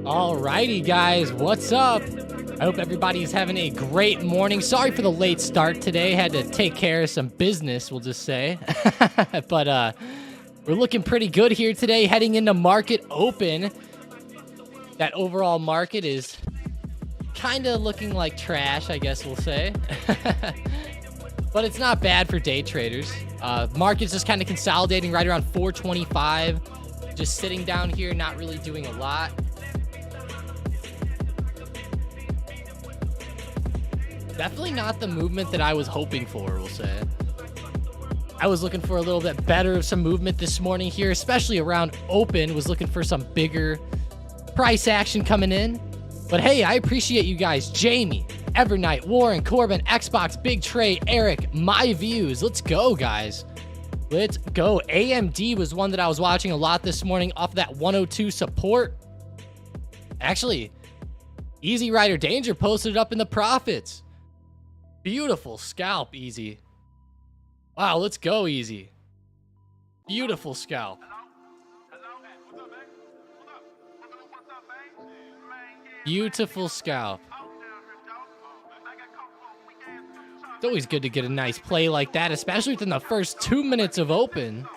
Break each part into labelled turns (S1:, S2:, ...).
S1: Alrighty, guys, what's up? I hope everybody's having a great morning. Sorry for the late start today. Had to take care of some business, we'll just say. But we're looking pretty good here today, heading into market open. That overall market is kind of looking like trash, I guess we'll say. But it's not bad for day traders. Market's just kind of consolidating right around 425. Just sitting down here, not really doing a lot. Definitely not the movement that I was hoping for, we'll say. I was looking for a little bit better of some movement this morning here, especially around open. Was looking for some bigger price action coming in. But hey, I appreciate you guys. Jamie, Evernight, Warren, Corbin, Xbox, Big Trey, Eric, My Views. Let's go, guys. Let's go. AMD was one that I was watching a lot this morning off of that 102 support. Actually, Easy Rider Danger posted it up in the profits. Beautiful scalp, Easy. Wow, let's go, Easy. Beautiful scalp. Beautiful scalp. It's always good to get a nice play like that, especially within the first 2 minutes of open.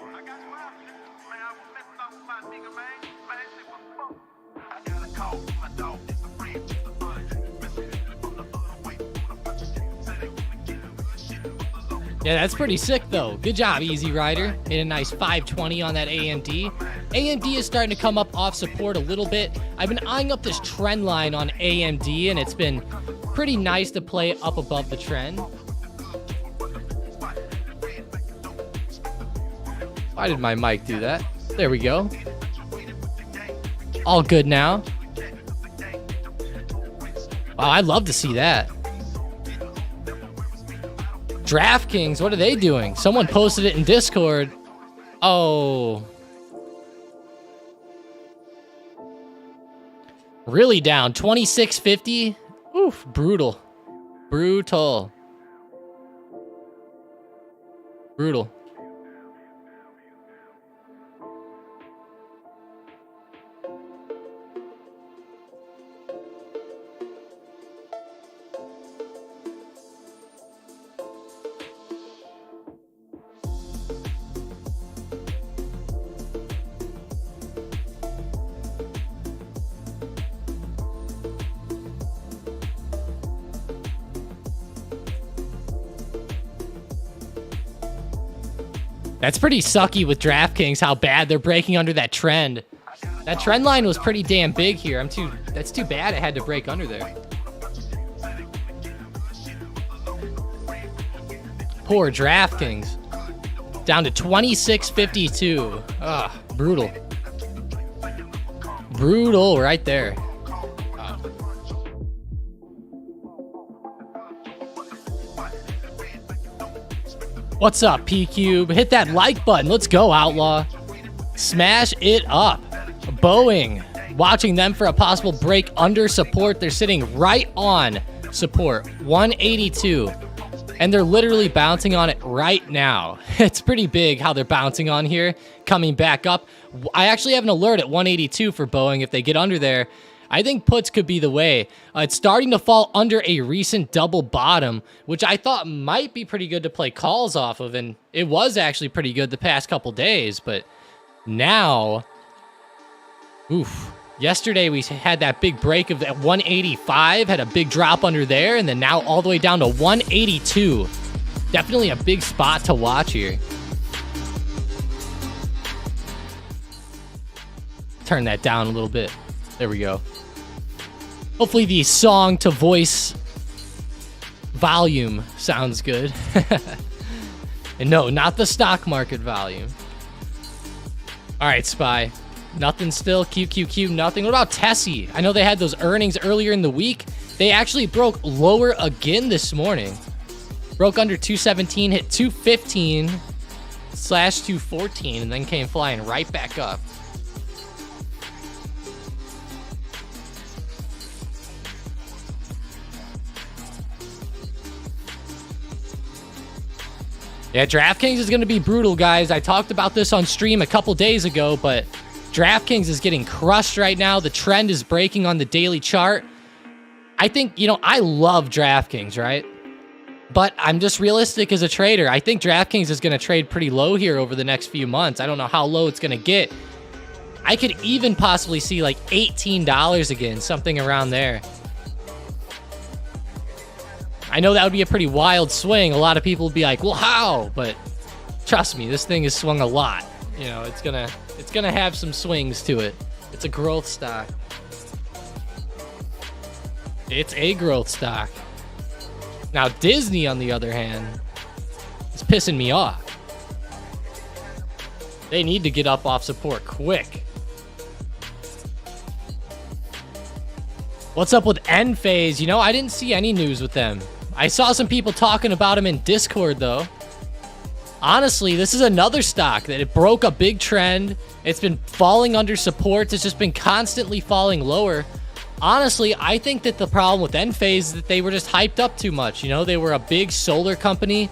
S1: Yeah, that's pretty sick, though. Good job, Easy Rider. Hit a nice 520 on that AMD. AMD is starting to come up off support a little bit. I've been eyeing up this trend line on AMD, and it's been pretty nice to play up above the trend. Why did my mic do that? There we go. All good now. Wow, I'd love to see that. DraftKings, what are they doing? Someone posted it in Discord. Oh. Really down. 26.50. Oof, brutal. Brutal. Brutal. That's pretty sucky with DraftKings, how bad they're breaking under that trend. That trend line was pretty damn big here. That's too bad it had to break under there. Poor DraftKings. Down to 26.52. Ugh, brutal. Brutal right there. What's up, P-Cube? Hit that like button. Let's go, Outlaw. Smash it up. Boeing. Watching them for a possible break under support. They're sitting right on support. 182. And they're literally bouncing on it right now. It's pretty big how they're bouncing on here. Coming back up. I actually have an alert at 182 for Boeing. If they get under there, I think puts could be the way. It's starting to fall under a recent double bottom, which I thought might be pretty good to play calls off of, and it was actually pretty good the past couple days, but now, oof. Yesterday we had that big break of that 185, had a big drop under there, and then now all the way down to 182. Definitely a big spot to watch here. Turn that down a little bit. There we go. Hopefully the song to voice volume sounds good. And no, not the stock market volume. All right, Spy. Nothing still. QQQ, nothing. What about Tessie? I know they had those earnings earlier in the week. They actually broke lower again this morning. Broke under 217, hit 215/214, and then came flying right back up. Yeah, DraftKings is going to be brutal, guys. I talked about this on stream a couple days ago, but DraftKings is getting crushed right now. The trend is breaking on the daily chart. I think, I love DraftKings, right? But I'm just realistic as a trader. I think DraftKings is going to trade pretty low here over the next few months. I don't know how low it's going to get. I could even possibly see like $18 again, something around there. I know that would be a pretty wild swing. A lot of people would be like, well, how? But trust me, this thing has swung a lot. It's gonna have some swings to it. It's a growth stock. It's a growth stock. Now, Disney, on the other hand, is pissing me off. They need to get up off support quick. What's up with Enphase? I didn't see any news with them. I saw some people talking about them in Discord, though. Honestly, this is another stock that it broke a big trend. It's been falling under supports. It's just been constantly falling lower. Honestly, I think that the problem with Enphase is that they were just hyped up too much. They were a big solar company,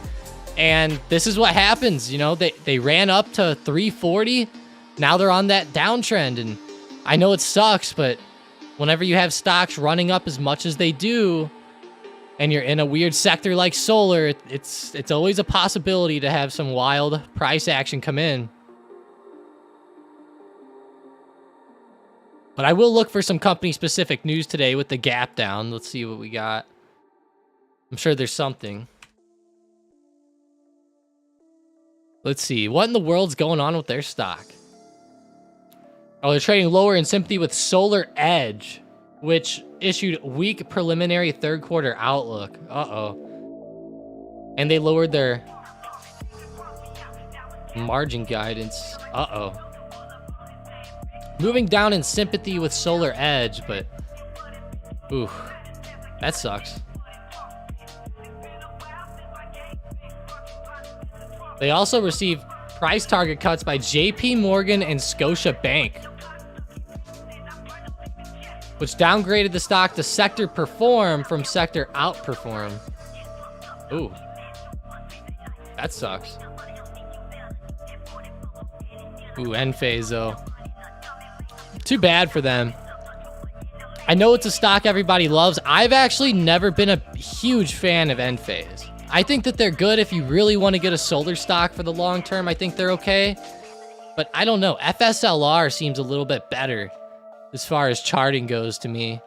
S1: and this is what happens. They ran up to 340. Now they're on that downtrend, and I know it sucks, but whenever you have stocks running up as much as they do, and you're in a weird sector like solar, it's always a possibility to have some wild price action come in. But I will look for some company-specific news today with the gap down. Let's see what we got. I'm sure there's something. Let's see. What in the world's going on with their stock? Oh, they're trading lower in sympathy with Solar Edge, which issued weak preliminary third quarter outlook. Uh-oh. And they lowered their margin guidance. Uh-oh. Moving down in sympathy with Solar Edge, but ooh, that sucks. They also received price target cuts by JP Morgan and Scotia Bank, which downgraded the stock to sector perform from sector outperform. Ooh, that sucks. Ooh, Enphase though. Too bad for them. I know it's a stock everybody loves. I've actually never been a huge fan of Enphase. I think that they're good if you really want to get a solar stock for the long term. I think they're okay. But I don't know. FSLR seems a little bit better as far as charting goes to me.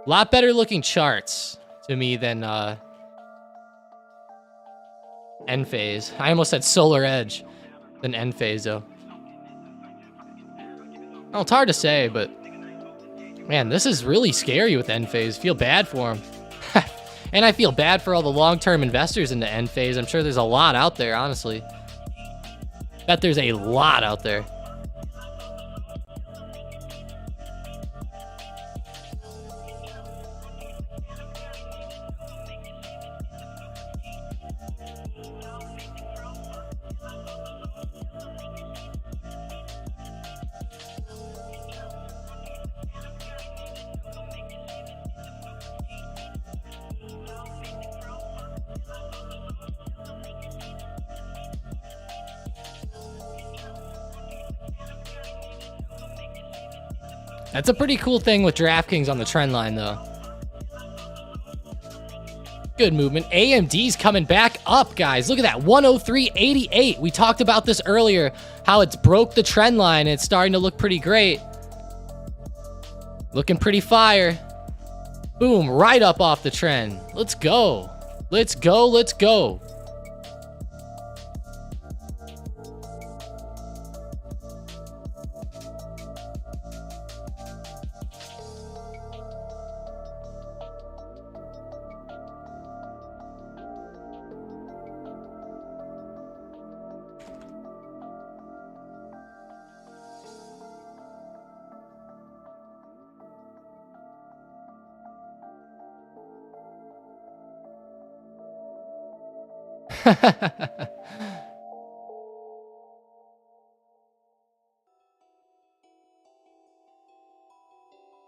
S1: A lot better looking charts to me than Enphase. I almost said Solar Edge than Enphase though. Well, it's hard to say, but man, this is really scary with Enphase. Feel bad for him. And I feel bad for all the long-term investors in the end phase. I'm sure there's a lot out there, honestly. Bet there's a lot out there. That's a pretty cool thing with DraftKings on the trend line, though. Good movement. AMD's coming back up, guys. Look at that, 103.88. We talked about this earlier, how it's broke the trend line, and it's starting to look pretty great. Looking pretty fire. Boom, right up off the trend. Let's go. Let's go, let's go.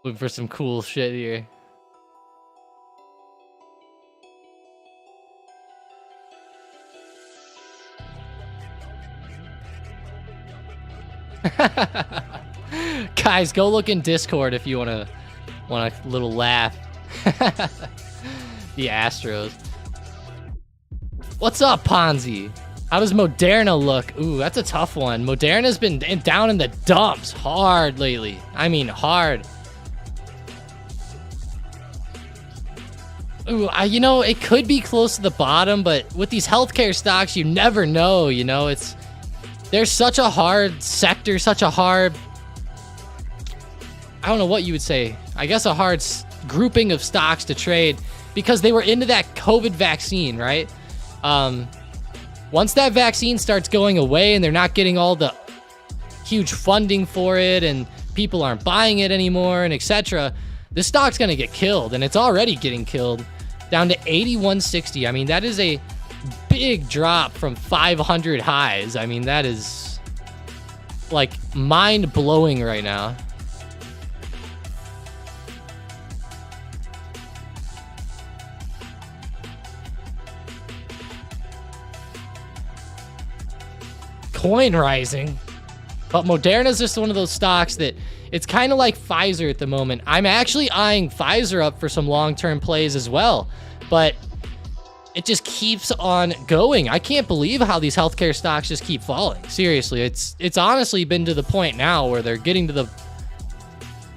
S1: Looking for some cool shit here. Guys, go look in Discord if you want a little laugh. The Astros. What's up, Ponzi? How does Moderna look? Ooh, that's a tough one. Moderna's been down in the dumps hard lately. I mean, hard. Ooh, you know, it could be close to the bottom, but with these healthcare stocks, you never know, you know? There's such a hard sector, such a hard... I don't know what you would say. I guess a hard grouping of stocks to trade because they were into that COVID vaccine, right? Once that vaccine starts going away and they're not getting all the huge funding for it and people aren't buying it anymore and etc., this stock's going to get killed, and it's already getting killed down to 81.60. I mean, that is a big drop from 500 highs. I mean, that is like mind-blowing right now. Coin rising, but Moderna's just one of those stocks that it's kind of like Pfizer at the moment. I'm actually eyeing Pfizer up for some long-term plays as well, but it just keeps on going. I can't believe how these healthcare stocks just keep falling. Seriously, it's honestly been to the point now where they're getting to the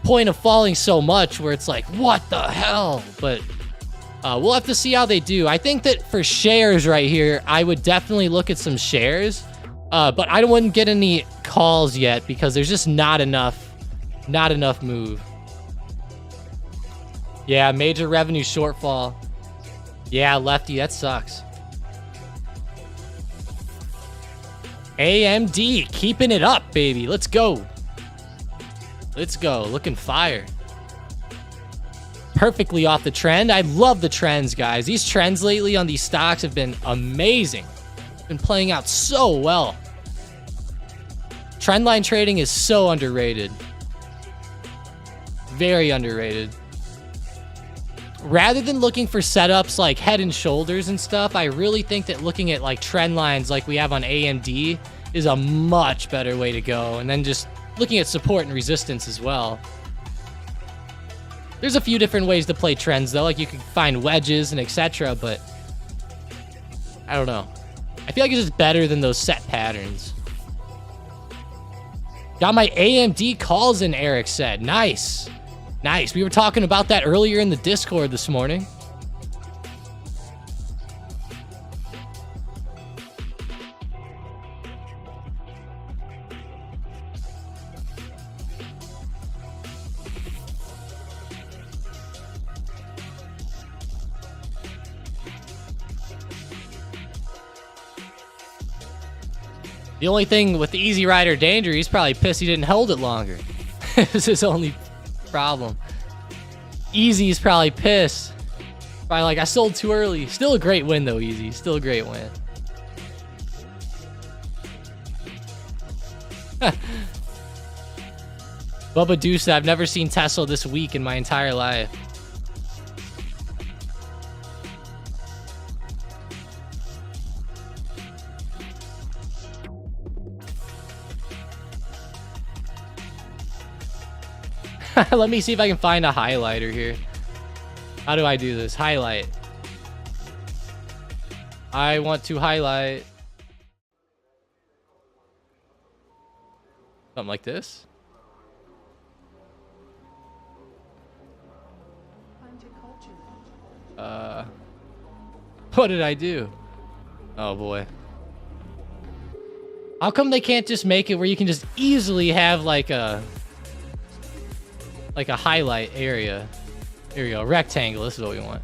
S1: point of falling so much where it's like, what the hell? But we'll have to see how they do. I think that for shares right here, I would definitely look at some shares. But I wouldn't get any calls yet because there's just not enough move. Yeah, major revenue shortfall. Yeah, lefty, that sucks. AMD, keeping it up, baby. Let's go. Let's go, looking fire. Perfectly off the trend. I love the trends, guys. These trends lately on these stocks have been amazing. Been playing out so well. Trendline trading is so underrated. Very underrated. Rather than looking for setups like head and shoulders and stuff, I really think that looking at like trend lines like we have on AMD is a much better way to go. And then just looking at support and resistance as well. There's a few different ways to play trends though, like you can find wedges and etc. But I don't know. I feel like it's just better than those set patterns. Got my AMD calls in, Eric said. Nice. Nice. We were talking about that earlier in the Discord this morning. The only thing with the Easy Rider Danger, he's probably pissed he didn't hold it longer. It's his only problem. Easy's probably pissed. Probably like, I sold too early. Still a great win though, Easy. Still a great win. Bubba Deuce, I've never seen Tesla this weak in my entire life. Let me see if I can find a highlighter here. How do I do this? Highlight. I want to highlight. Something like this. What did I do? Oh boy. How come they can't just make it where you can just easily have like a highlight area? Here we go. Rectangle. This is what we want.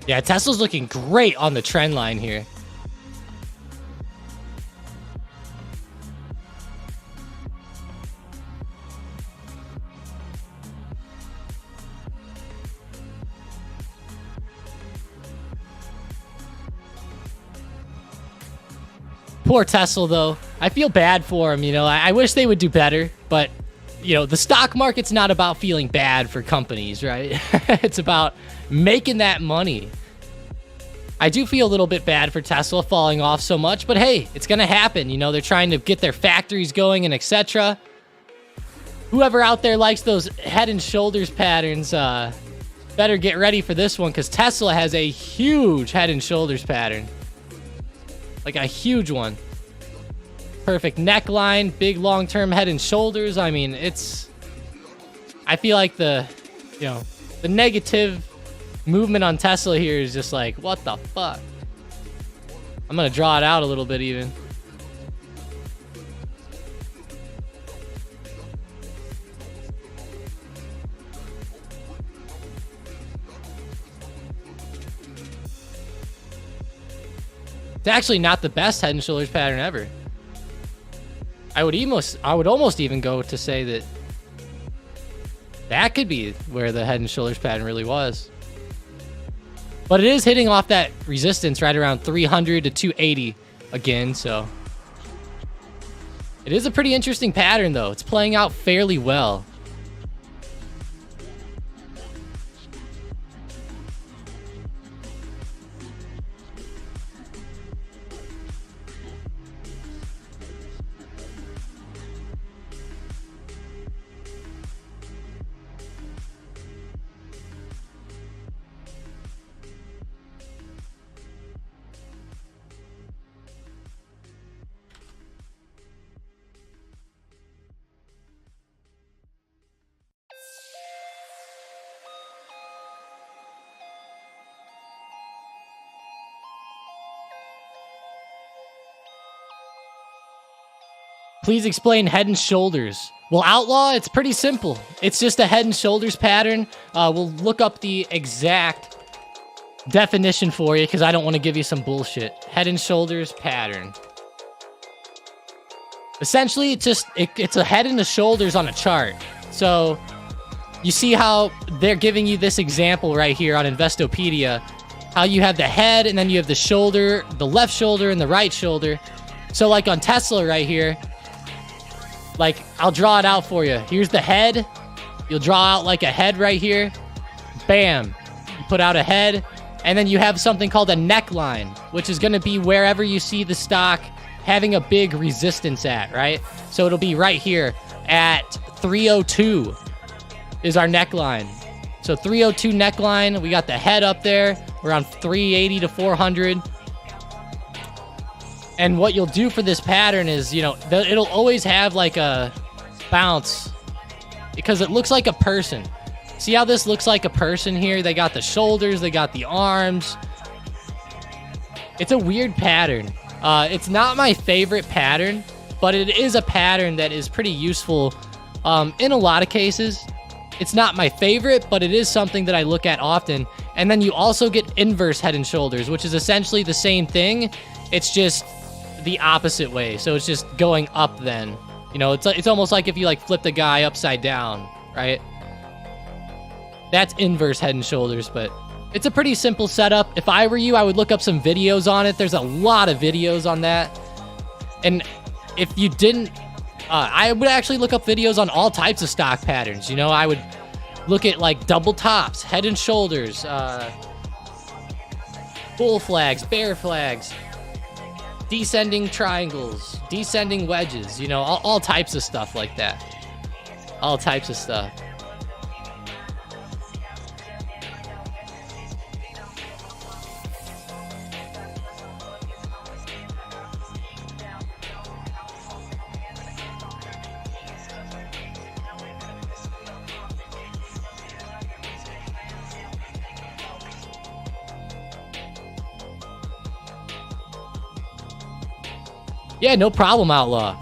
S1: Yeah, Tesla's looking great on the trend line here. Poor Tesla, though. I feel bad for him, you know. I wish they would do better, but, you know, the stock market's not about feeling bad for companies, right? It's about making that money. I do feel a little bit bad for Tesla falling off so much, but hey, it's gonna happen. You know, they're trying to get their factories going and etc. Whoever out there likes those head and shoulders patterns, better get ready for this one, because Tesla has a huge head and shoulders pattern. Like a huge one. Perfect neckline, big long-term head and shoulders. I mean, I feel like the negative movement on Tesla here is just like, what the fuck? I'm gonna draw it out a little bit even. It's actually not the best head and shoulders pattern ever. I would almost even go to say that could be where the head and shoulders pattern really was. But it is hitting off that resistance right around 300 to 280 again, so it is a pretty interesting pattern, though. It's playing out fairly well. Please explain head and shoulders. Well, Outlaw, it's pretty simple. It's just a head and shoulders pattern. We'll look up the exact definition for you because I don't want to give you some bullshit. Head and shoulders pattern. Essentially, it's a head and the shoulders on a chart. So you see how they're giving you this example right here on Investopedia. how you have the head and then you have the shoulder, the left shoulder and the right shoulder. So like on Tesla right here, like I'll draw it out for you. Here's the head. You'll draw out like a head right here. Bam. You put out a head. And then you have something called a neckline, which is going to be wherever you see the stock having a big resistance at, right? So it'll be right here at 302 is our neckline. So 302 neckline. We got the head up there around 380 to 400. And what you'll do for this pattern is, you know, it'll always have like a bounce because it looks like a person. See how this looks like a person here? They got the shoulders, they got the arms. It's a weird pattern. It's not my favorite pattern, but it is a pattern that is pretty useful in a lot of cases. It's not my favorite, but it is something that I look at often. And then you also get inverse head and shoulders, which is essentially the same thing. It's just the opposite way. So it's just going up then. You know, it's almost like if you like flipped a guy upside down, right? That's inverse head and shoulders, but it's a pretty simple setup. If I were you, I would look up some videos on it. There's a lot of videos on that. And if you didn't, I would actually look up videos on all types of stock patterns. You know, I would look at like double tops, head and shoulders, bull flags, bear flags, descending triangles, descending wedges, you know, all types of stuff like that. All types of stuff. Yeah, no problem, Outlaw.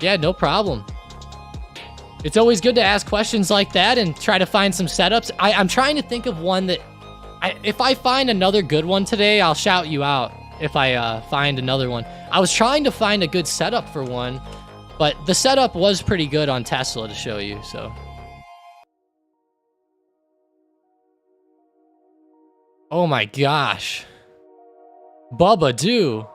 S1: Yeah, no problem. It's always good to ask questions like that and try to find some setups. I'm trying to think of one that... if I find another good one today, I'll shout you out if I find another one. I was trying to find a good setup for one, but the setup was pretty good on Tesla to show you, so... Oh my gosh. Bubba do.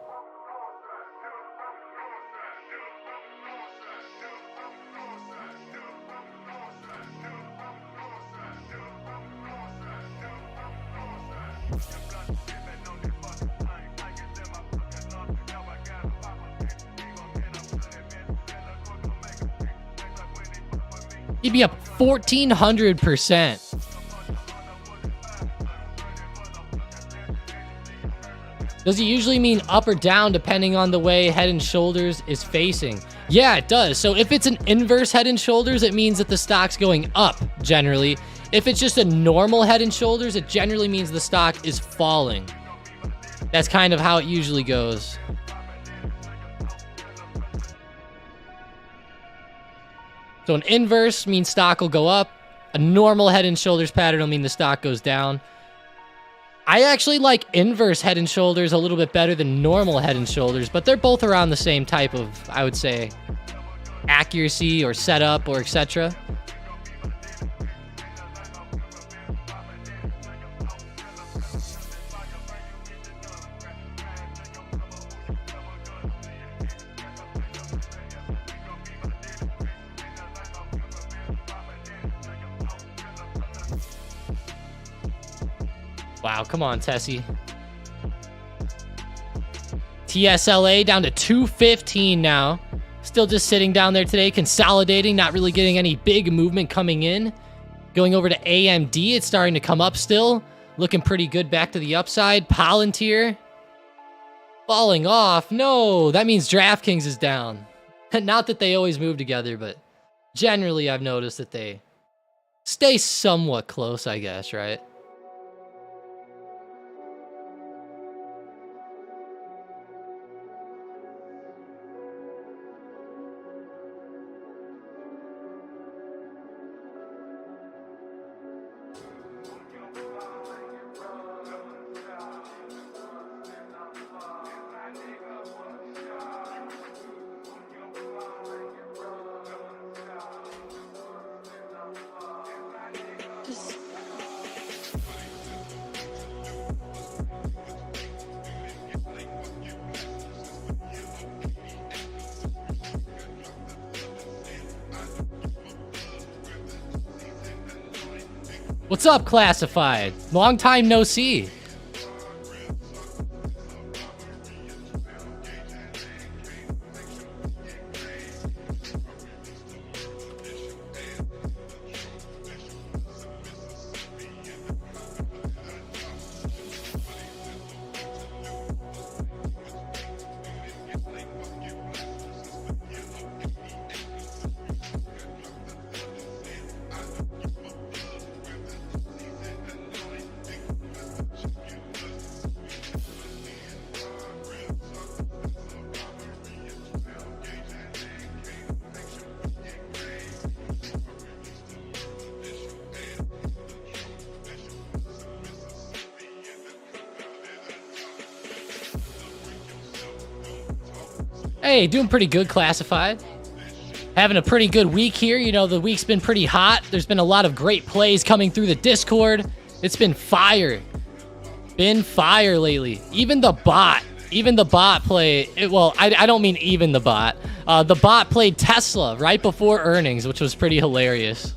S1: He'd be up 1,400%. Does it usually mean up or down depending on the way head and shoulders is facing? Yeah, it does. So if it's an inverse head and shoulders, it means that the stock's going up generally. If it's just a normal head and shoulders, it generally means the stock is falling. That's kind of how it usually goes. So an inverse means stock will go up. A normal head and shoulders pattern will mean the stock goes down. I actually like inverse head and shoulders a little bit better than normal head and shoulders, but they're both around the same type of, I would say, accuracy or setup or etc. Wow, come on, Tessie. TSLA down to 215 now. Still just sitting down there today, consolidating, not really getting any big movement coming in. Going over to AMD, it's starting to come up still. Looking pretty good back to the upside. Palantir falling off. No, that means DraftKings is down. Not that they always move together, but generally I've noticed that they stay somewhat close, I guess, right? What's up, Classified? Long time no see. Hey, doing pretty good, Classified. Having a pretty good week here. You know, the week's been pretty hot. There's been a lot of great plays coming through the Discord. It's been fire. Been fire lately. Even the bot play. Well, I don't mean even the bot. The bot played Tesla right before earnings, which was pretty hilarious.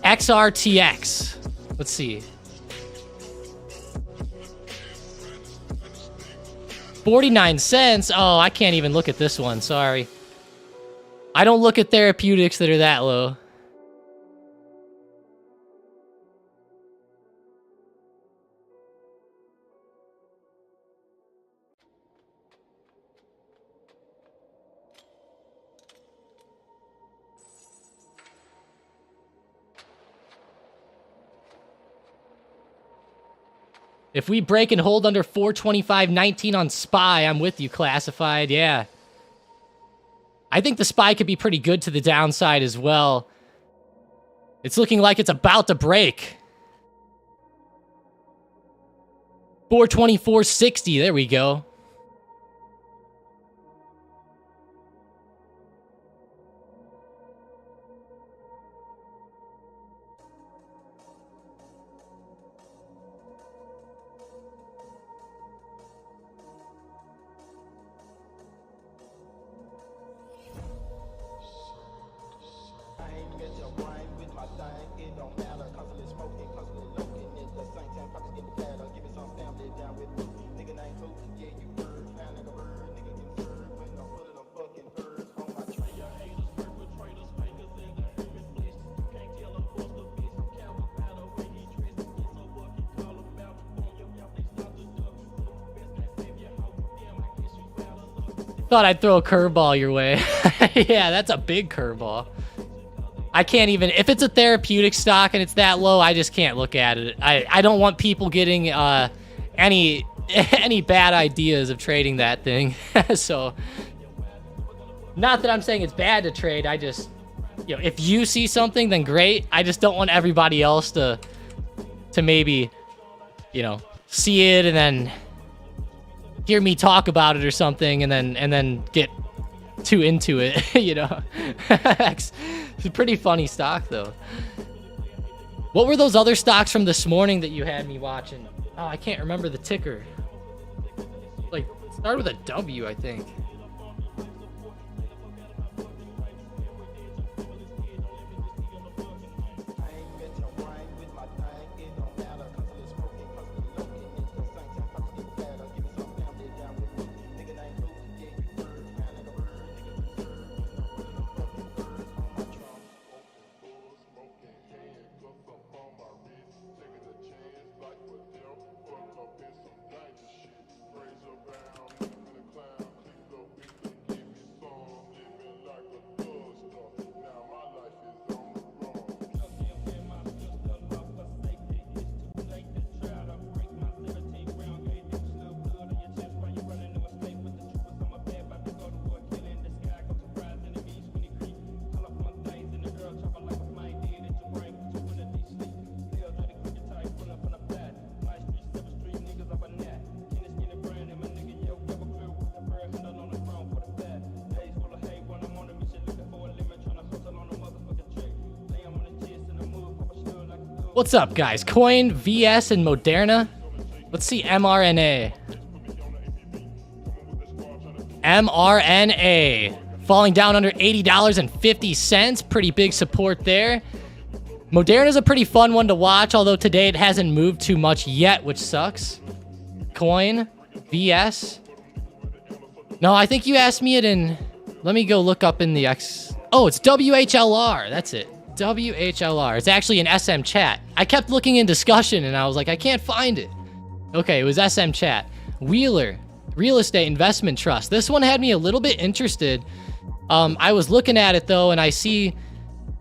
S1: XRTX. Let's see. 49 cents. Oh, I can't even look at this one. Sorry. I don't look at therapeutics that are that low. If we break and hold under 425.19 on SPY, I'm with you, Classified. Yeah. I think the SPY could be pretty good to the downside as well. It's looking like it's about to break. 424.60. There we go. Thought I'd throw a curveball your way. Yeah, that's a big curveball. I can't even, if it's a therapeutic stock and it's that low, I just can't look at it. I don't want people getting any bad ideas of trading that thing. So, not that I'm saying it's bad to trade. I just, you know, if you see something, then great. I just don't want everybody else to maybe, you know, see it and then hear me talk about it or something and then get too into it, you know. It's a pretty funny stock though. What were those other stocks from this morning that you had me watching? Oh, I can't remember the ticker. Like, it started with a W, I think. What's up, guys? Coin, VS, and Moderna. Let's see mRNA. mRNA. Falling down under $80.50. Pretty big support there. Moderna's a pretty fun one to watch, although today it hasn't moved too much yet, which sucks. Coin, VS. No, I think you asked me it in... Let me go look up in the X... Oh, it's WHLR. That's it. WHLR. It's actually an SM chat. I kept looking in discussion and I was like, I can't find it. Okay, it was SM chat. Wheeler, Real Estate Investment Trust. This one had me a little bit interested. I was looking at it though, and I see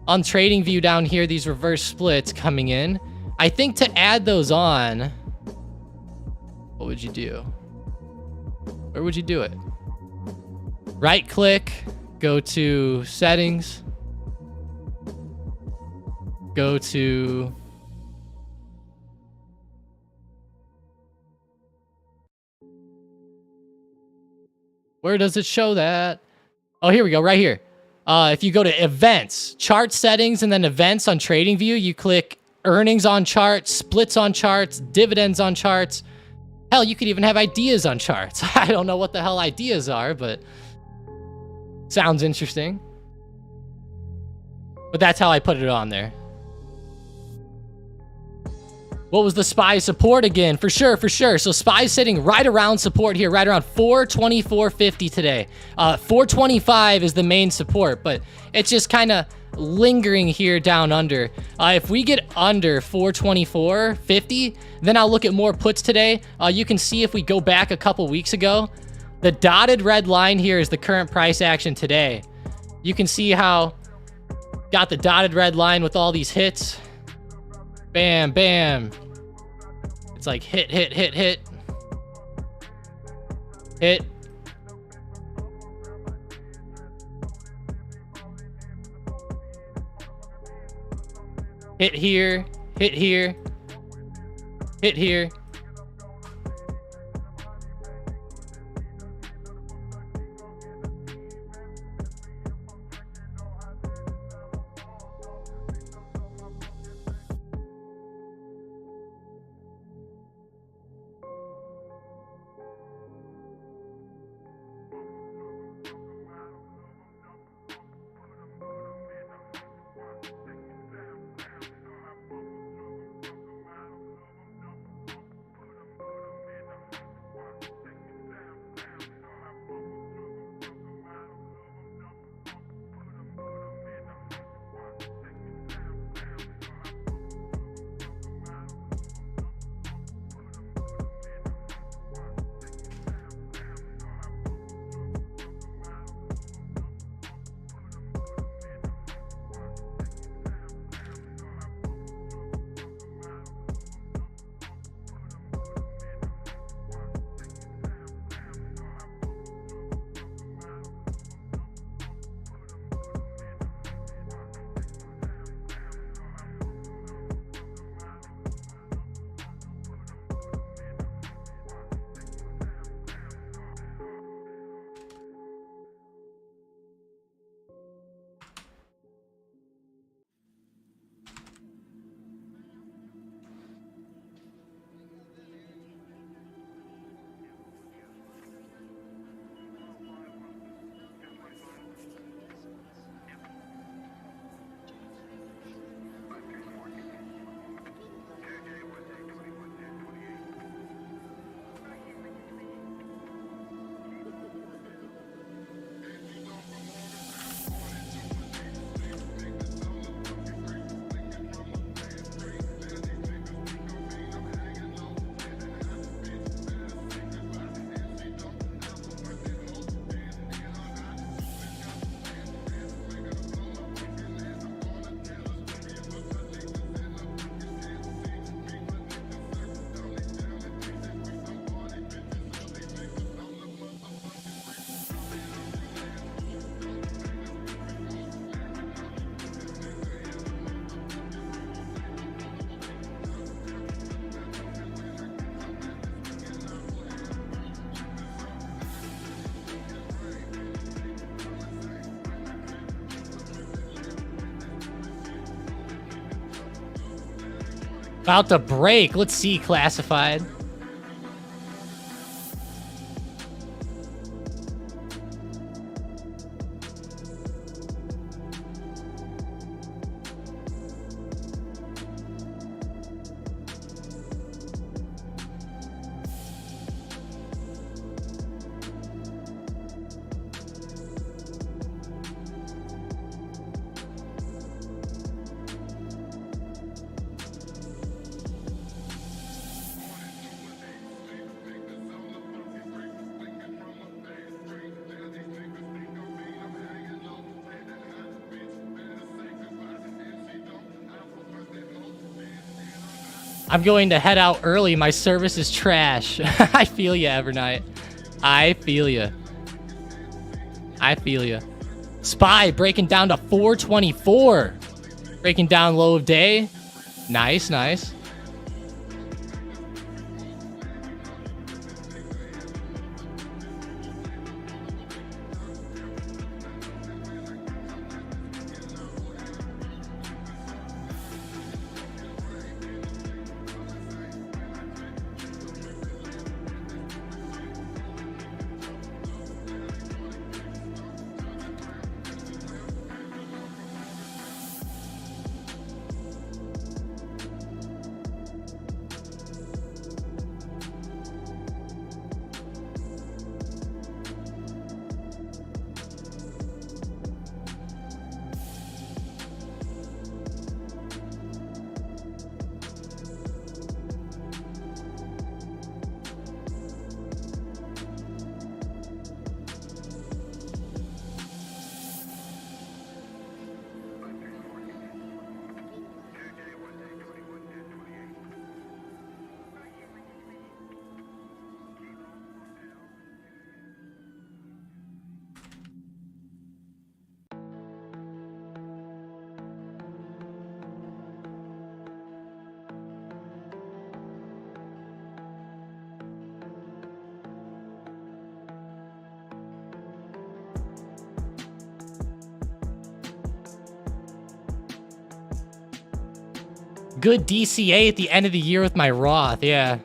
S1: on TradingView down here these reverse splits coming in. I think to add those on, what would you do? Where would you do it? Right click, go to settings. Go to... Where does it show that? Oh, here we go, right here. If you go to events, chart settings, and then events on TradingView, you click earnings on charts, splits on charts, dividends on charts. Hell, you could even have ideas on charts. I don't know what the hell ideas are, but sounds interesting. But that's how I put it on there. What was the SPY support again? For sure, for sure. So SPY's sitting right around support here, right around 424.50 today. 425 is the main support, but it's just kind of lingering here down under. If we get under 424.50, then I'll look at more puts today. You can see if we go back a couple weeks ago, the dotted red line here is the current price action today. You can see how got the dotted red line with all these hits. Bam, bam. It's like hit, hit, hit, hit. Hit. Hit here, hit here, hit here. About to break. Let's see, classified. I'm going to head out early. My service is trash. I feel you, Evernight. I feel you. I feel you. Spy breaking down to 424. Breaking down low of day. Nice, nice. Good DCA at the end of the year with my Roth, yeah.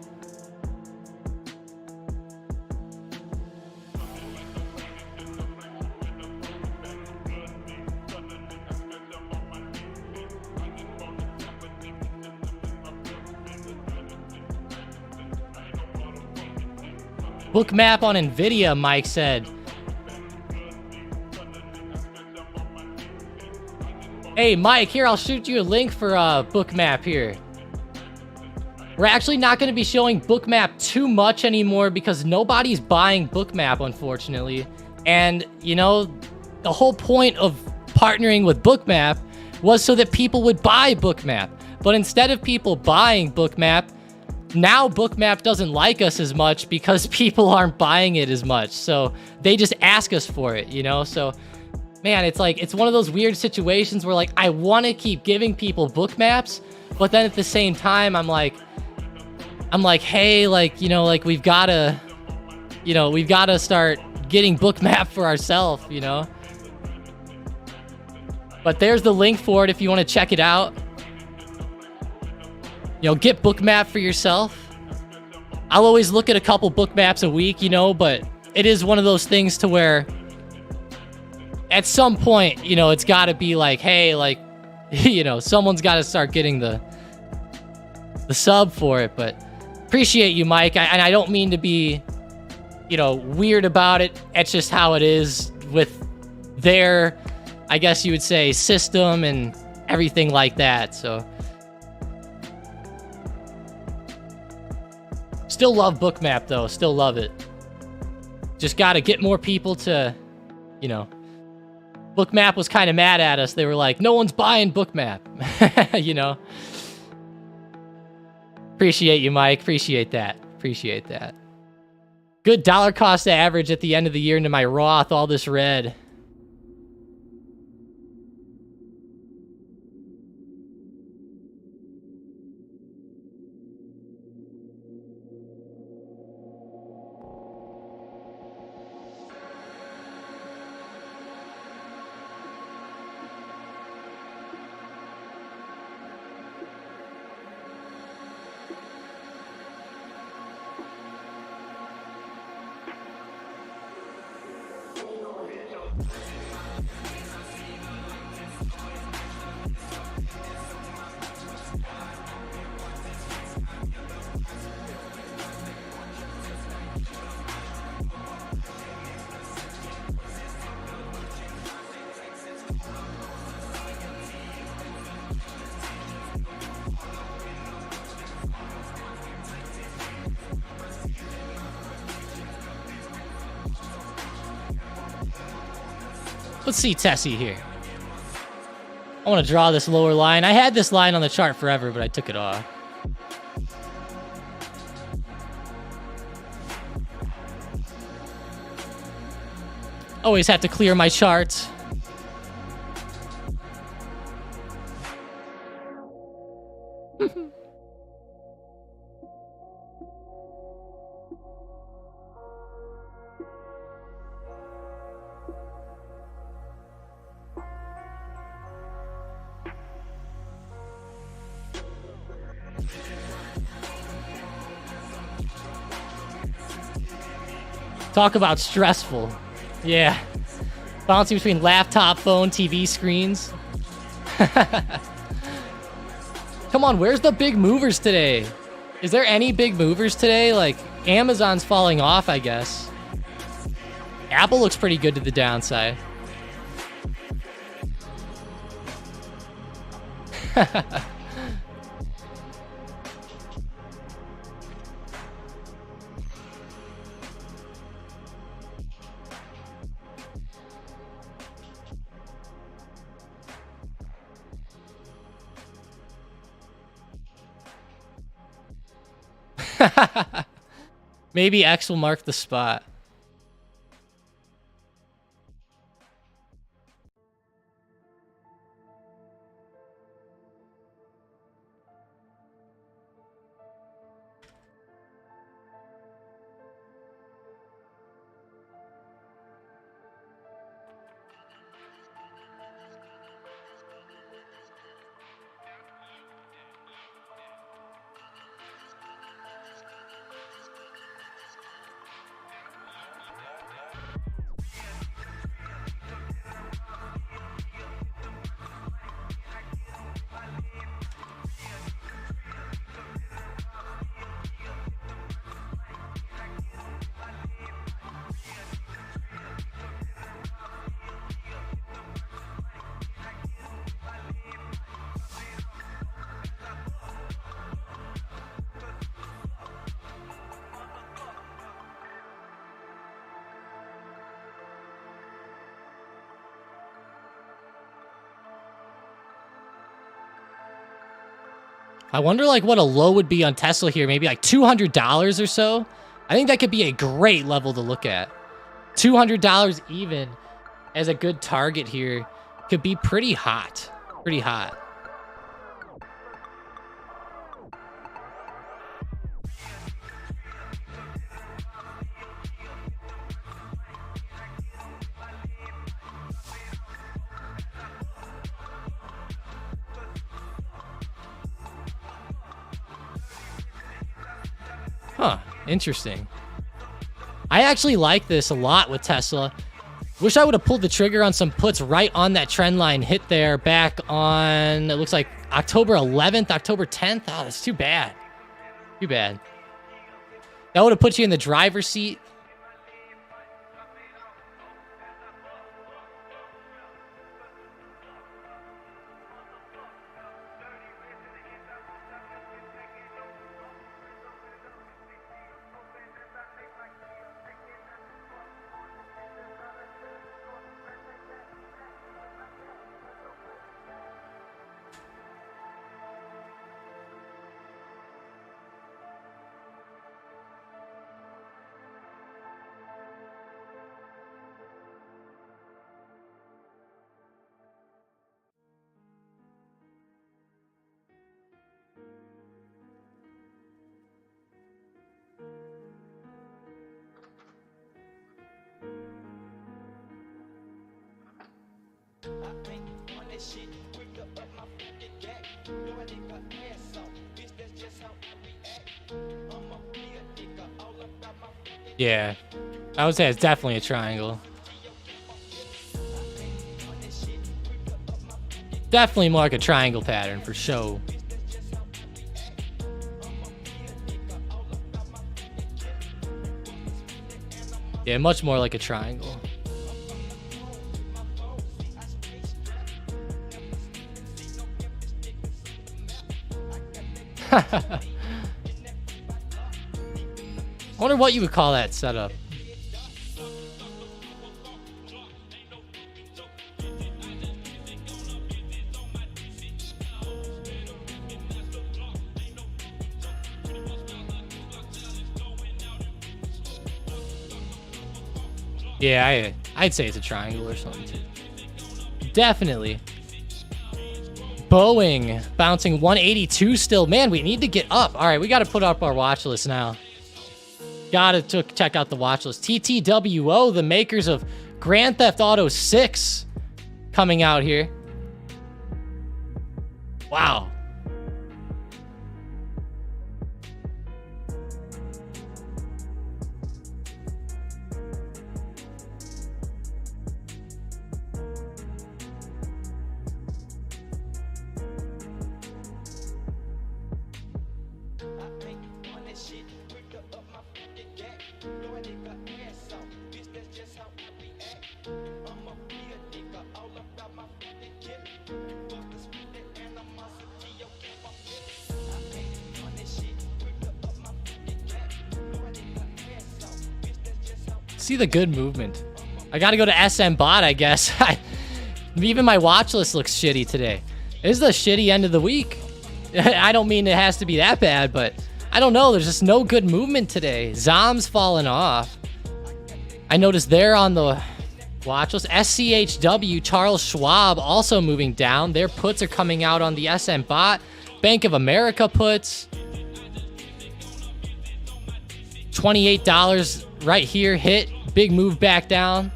S1: Bookmap on NVIDIA, Mike said. Hey, Mike, here, I'll shoot you a link for Bookmap here. We're actually not going to be showing Bookmap too much anymore because nobody's buying Bookmap, unfortunately. And, you know, the whole point of partnering with Bookmap was so that people would buy Bookmap. But instead of people buying Bookmap, now Bookmap doesn't like us as much because people aren't buying it as much. So they just ask us for it, you know? So, man, it's like, it's one of those weird situations where, like, I want to keep giving people Bookmaps, but then at the same time, I'm like, hey, like, you know, like, we've got to start getting Bookmap for ourselves, you know? But there's the link for it if you want to check it out. You know, get Bookmap for yourself. I'll always look at a couple Bookmaps a week, you know, but it is one of those things to where at some point, you know, it's got to be like, hey, like, you know, someone's got to start getting the sub for it. But appreciate you, Mike. And I don't mean to be, you know, weird about it. It's just how it is with their, I guess you would say, system and everything like that. So still love Bookmap, though. Still love it. Just got to get more people to, you know. Bookmap was kind of mad at us. They were like, no one's buying Bookmap. You know? Appreciate you, Mike. Appreciate that. Appreciate that. Good dollar cost average at the end of the year into my Roth, all this red. Let's see Tessie here. I want to draw this lower line. I had this line on the chart forever, but I took it off. Always have to clear my charts. Talk about stressful. Yeah. Bouncing between laptop, phone, TV screens. Come on, where's the big movers today? Is there any big movers today? Like, Amazon's falling off, I guess. Apple looks pretty good to the downside. Maybe X will mark the spot. I wonder like what a low would be on Tesla here. Maybe like $200 or so. I think that could be a great level to look at. $200 even as a good target here could be pretty hot. Pretty hot. Huh, interesting. I actually like this a lot with Tesla. Wish I would have pulled the trigger on some puts right on that trend line hit there back on, it looks like October 11th, October 10th. Oh, that's too bad. Too bad. That would have put you in the driver's seat. Yeah, I would say it's definitely a triangle. Definitely more like a triangle pattern for sure. Yeah, much more like a triangle. I wonder what you would call that setup. Yeah, I'd say it's a triangle or something too. Definitely. Boeing bouncing 182 still. Man, we need to get up. All right, we got to put up our watch list now. Got to check out the watch list. TTWO, the makers of Grand Theft Auto 6, coming out here. Wow. See the good movement. I gotta go to SM Bot, I guess. Even my watch list looks shitty today. This is the shitty end of the week. I don't mean it has to be that bad, but I don't know. There's just no good movement today. Zom's falling off. I noticed they're on the watch list. SCHW, Charles Schwab, also moving down. Their puts are coming out on the SM Bot. Bank of America puts. $28 right here, hit. Big move back down.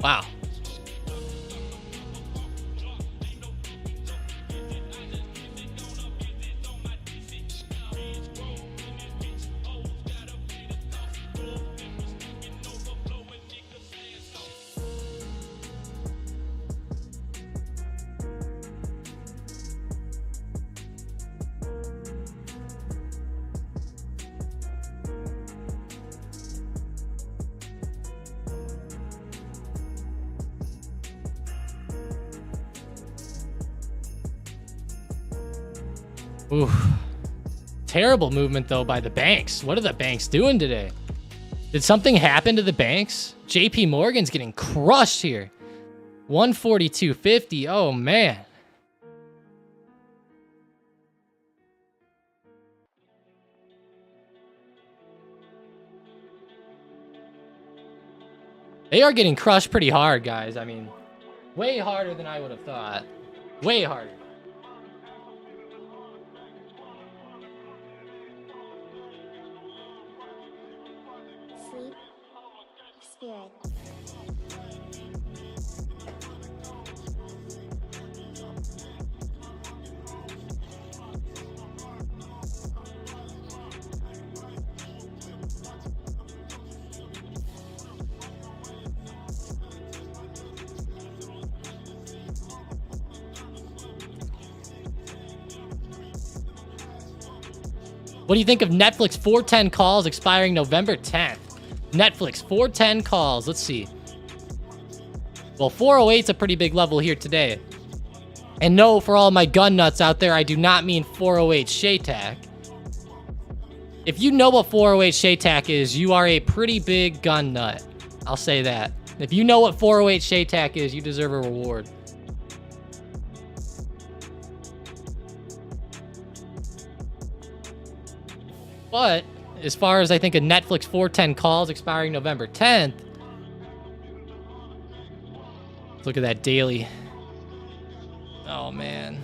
S1: Wow. Ooh. Terrible movement, though, by the banks. What are the banks doing today? Did something happen to the banks? JP Morgan's getting crushed here. 142.50. Oh, man. They are getting crushed pretty hard, guys. I mean, way harder than I would have thought. Way harder.
S2: Sleep. Spirit.
S1: What do you think of Netflix 410 calls expiring November 10th? Netflix 410 calls. Let's see. Well, 408's a pretty big level here today. And no, for all my gun nuts out there, I do not mean 408 Shaytac. If you know what 408 Shaytac is, you are a pretty big gun nut. I'll say that. If you know what 408 Shaytac is, you deserve a reward. But as far as I think a Netflix 410 calls expiring November 10th, let's look at that daily. Oh, man.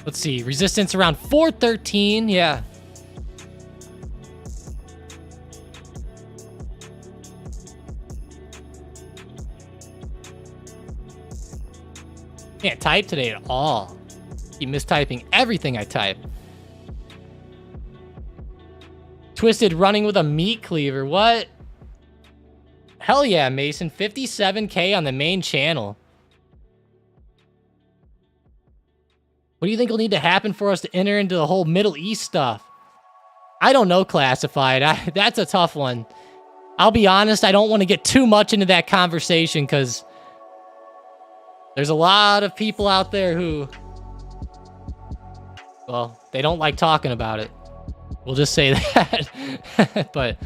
S1: Let's see. Resistance around 413. Yeah. Can't type today at all. Keep mistyping everything I type. Twisted running with a meat cleaver. What? Hell yeah, Mason. 57K on the main channel. What do you think will need to happen for us to enter into the whole Middle East stuff? I don't know, Classified. That's a tough one. I'll be honest, I don't want to get too much into that conversation because there's a lot of people out there who, well, they don't like talking about it. We'll just say that. But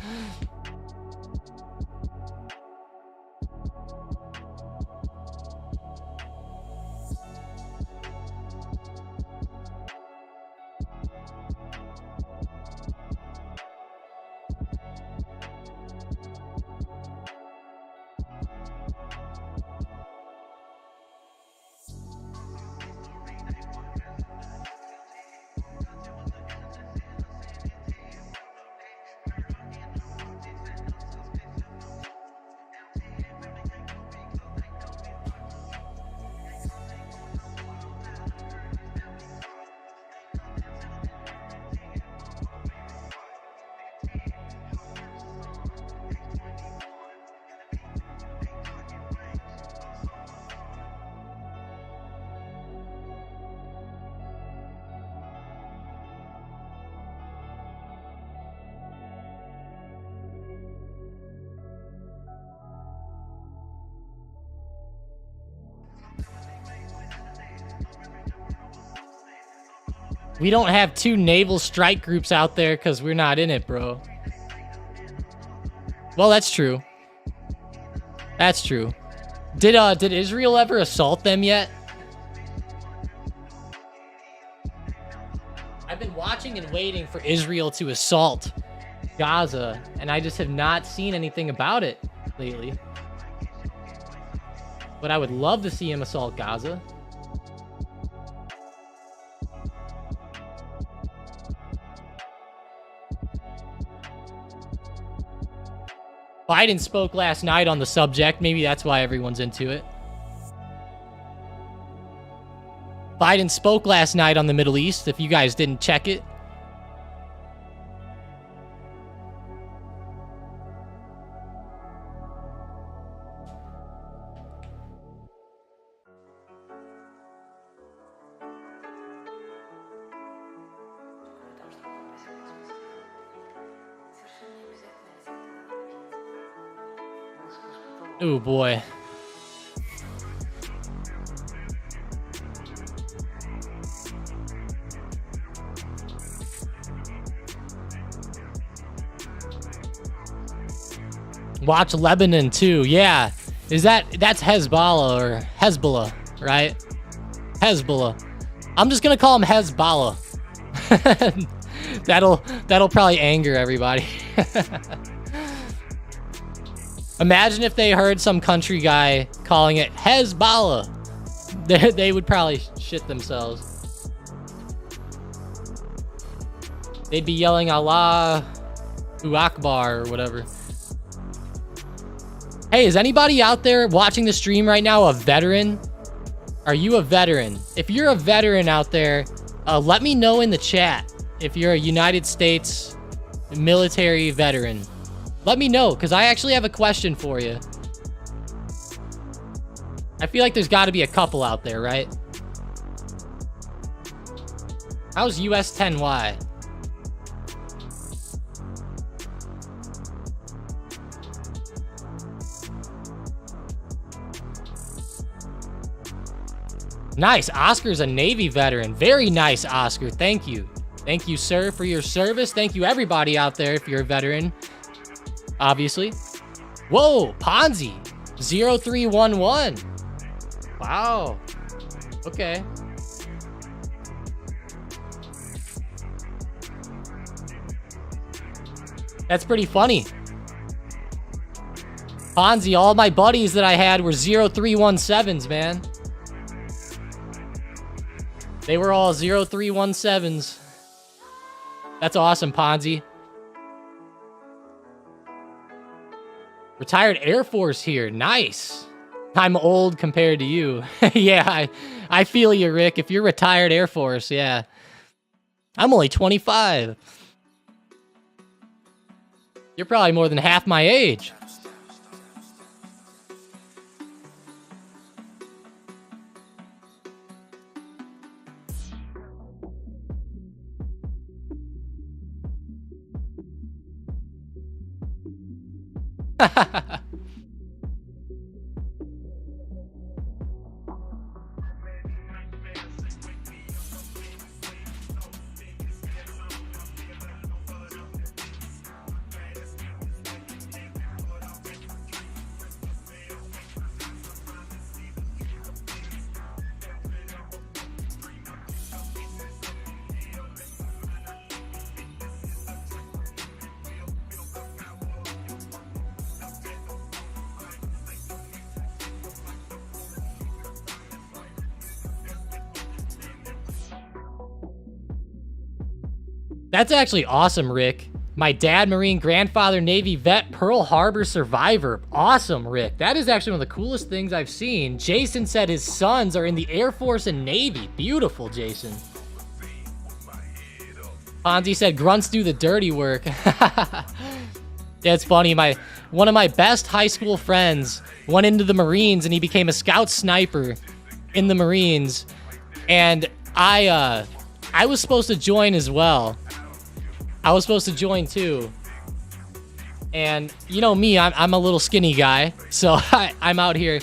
S1: we don't have 2 naval strike groups out there because we're not in it, bro. Well, that's true. That's true. Did Israel ever assault them yet? I've been watching and waiting for Israel to assault Gaza, and I just have not seen anything about it lately. But I would love to see him assault Gaza. Biden spoke last night on the subject. Maybe that's why everyone's into it. Biden spoke last night on the Middle East, if you guys didn't check it. Oh boy. Watch Lebanon too. Yeah. That's Hezbollah or Hezbollah, right? Hezbollah. I'm just gonna call him Hezbollah. That'll probably anger everybody. Imagine if they heard some country guy calling it Hezbollah. They would probably shit themselves. They'd be yelling Allah Akbar or whatever. Hey, is anybody out there watching the stream right now a veteran? Are you a veteran? If you're a veteran out there, let me know in the chat if you're a United States military veteran. Let me know, because I actually have a question for you. I feel like there's got to be a couple out there, right? How's US 10Y? Nice. Oscar's a Navy veteran. Very nice, Oscar. Thank you. Thank you, sir, for your service. Thank you, everybody out there, if you're a veteran. Obviously. Whoa, Ponzi. 0311. Wow. Okay. That's pretty funny. Ponzi, all my buddies that I had were 0317s, man. They were all 0317s. That's awesome, Ponzi. Retired Air Force here. Nice. I'm old compared to you. Yeah, I feel you, Rick. If you're retired Air Force, yeah. I'm only 25. You're probably more than half my age. That's actually awesome, Rick. My dad, Marine, grandfather, Navy vet, Pearl Harbor survivor. Awesome, Rick. That is actually one of the coolest things I've seen. Jason said his sons are in the Air Force and Navy. Beautiful, Jason. Fonzie said grunts do the dirty work. That's funny. One of my best high school friends went into the Marines and he became a scout sniper in the Marines. And I was supposed to join as well. I was supposed to join too. And you know me, I'm a little skinny guy. So I'm out here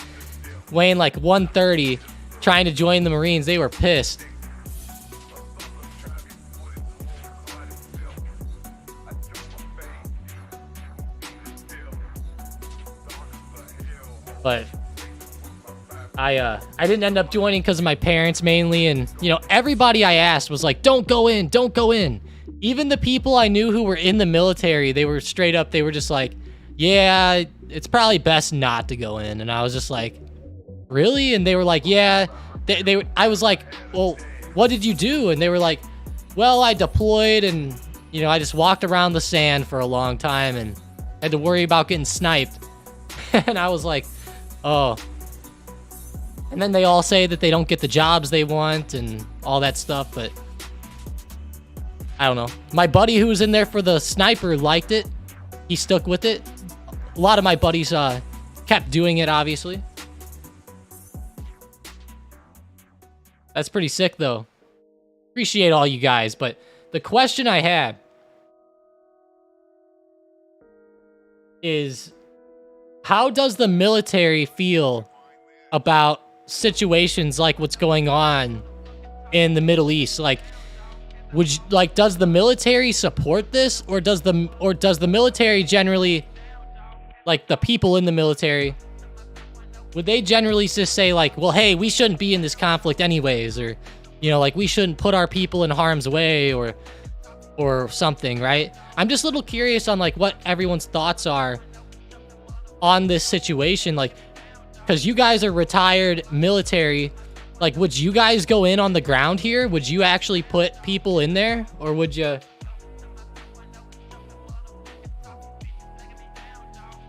S1: weighing like 130 trying to join the Marines. They were pissed. But I didn't end up joining because of my parents mainly. And, you know, everybody I asked was like, don't go in, don't go in. Even the people I knew who were in the military, they were straight up, they were just like, yeah, it's probably best not to go in. And I was just like, really? And they were like, yeah. I was like, well, what did you do? And they were like, well, I deployed and, you know, I just walked around the sand for a long time and had to worry about getting sniped. And I was like, oh. And then they all say that they don't get the jobs they want and all that stuff, but I don't know. My buddy who was in there for the sniper liked it. He stuck with it. A lot of my buddies kept doing it, obviously. That's pretty sick, though. Appreciate all you guys, but the question I had is, how does the military feel about situations like what's going on in the Middle East? Like, does the military support this, or does the military generally, like the people in the military, would they generally just say like, well, hey, we shouldn't be in this conflict anyways, or, you know, like we shouldn't put our people in harm's way or something, right? I'm just a little curious on like what everyone's thoughts are on this situation, like, because you guys are retired military. Like, would you guys go in on the ground here? Would you actually put people in there? Or would you...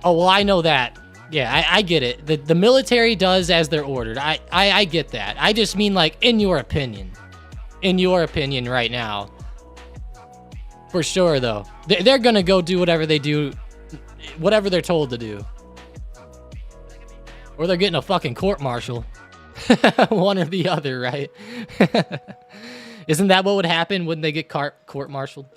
S1: Oh, well, I know that. Yeah, I get it. The military does as they're ordered. I get that. I just mean, like, in your opinion. In your opinion right now. For sure, though. They're gonna go do whatever they do. Whatever they're told to do. Or they're getting a fucking court-martial. One or the other, right? Isn't that what would happen when they get court-martialed?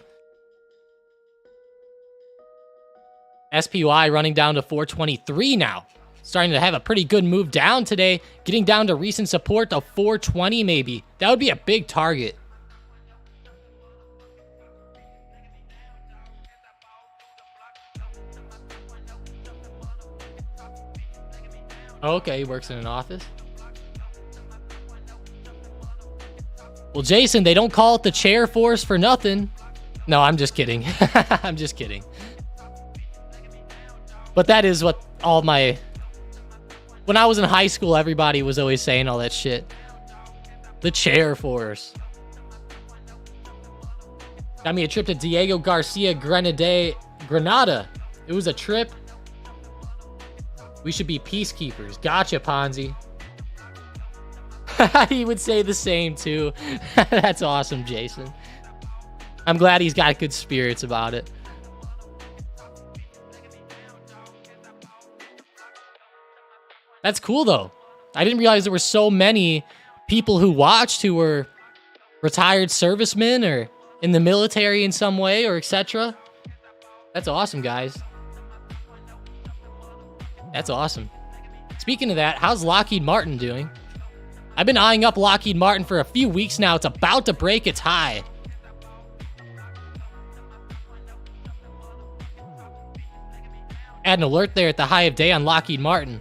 S1: SPY running down to 423 now. Starting to have a pretty good move down today. Getting down to recent support of 420 maybe. That would be a big target. Okay, he works in an office. Well, Jason, they don't call it the chair force for nothing. No, I'm just kidding. I'm just kidding. But that is what all my... When I was in high school, everybody was always saying all that shit. The chair force. Got me a trip to Diego Garcia Granada. It was a trip. We should be peacekeepers. Gotcha, Ponzi. He would say the same, too. That's awesome, Jason. I'm glad he's got good spirits about it. That's cool, though. I didn't realize there were so many people who watched who were retired servicemen or in the military in some way or etc. That's awesome, guys. That's awesome. Speaking of that, how's Lockheed Martin doing? I've been eyeing up Lockheed Martin for a few weeks now. It's about to break its high. Add an alert there at the high of day on Lockheed Martin.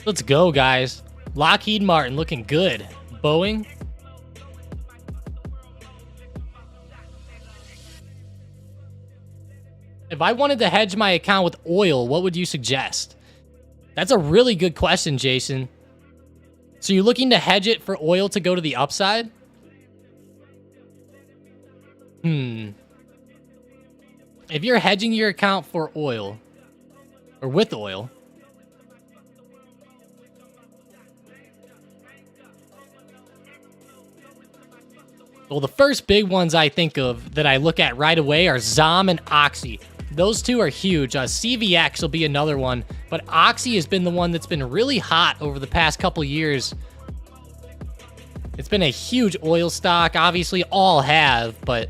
S1: Let's go, guys. Lockheed Martin looking good. Boeing. If I wanted to hedge my account with oil, what would you suggest? That's a really good question, Jason. So you're looking to hedge it for oil to go to the upside? If you're hedging your account for oil, or with oil, well, the first big ones I think of that I look at right away are ZOM and Oxy. Those two are huge. CVX will be another one, but Oxy has been the one that's been really hot over the past couple years. It's been a huge oil stock. Obviously, all have, but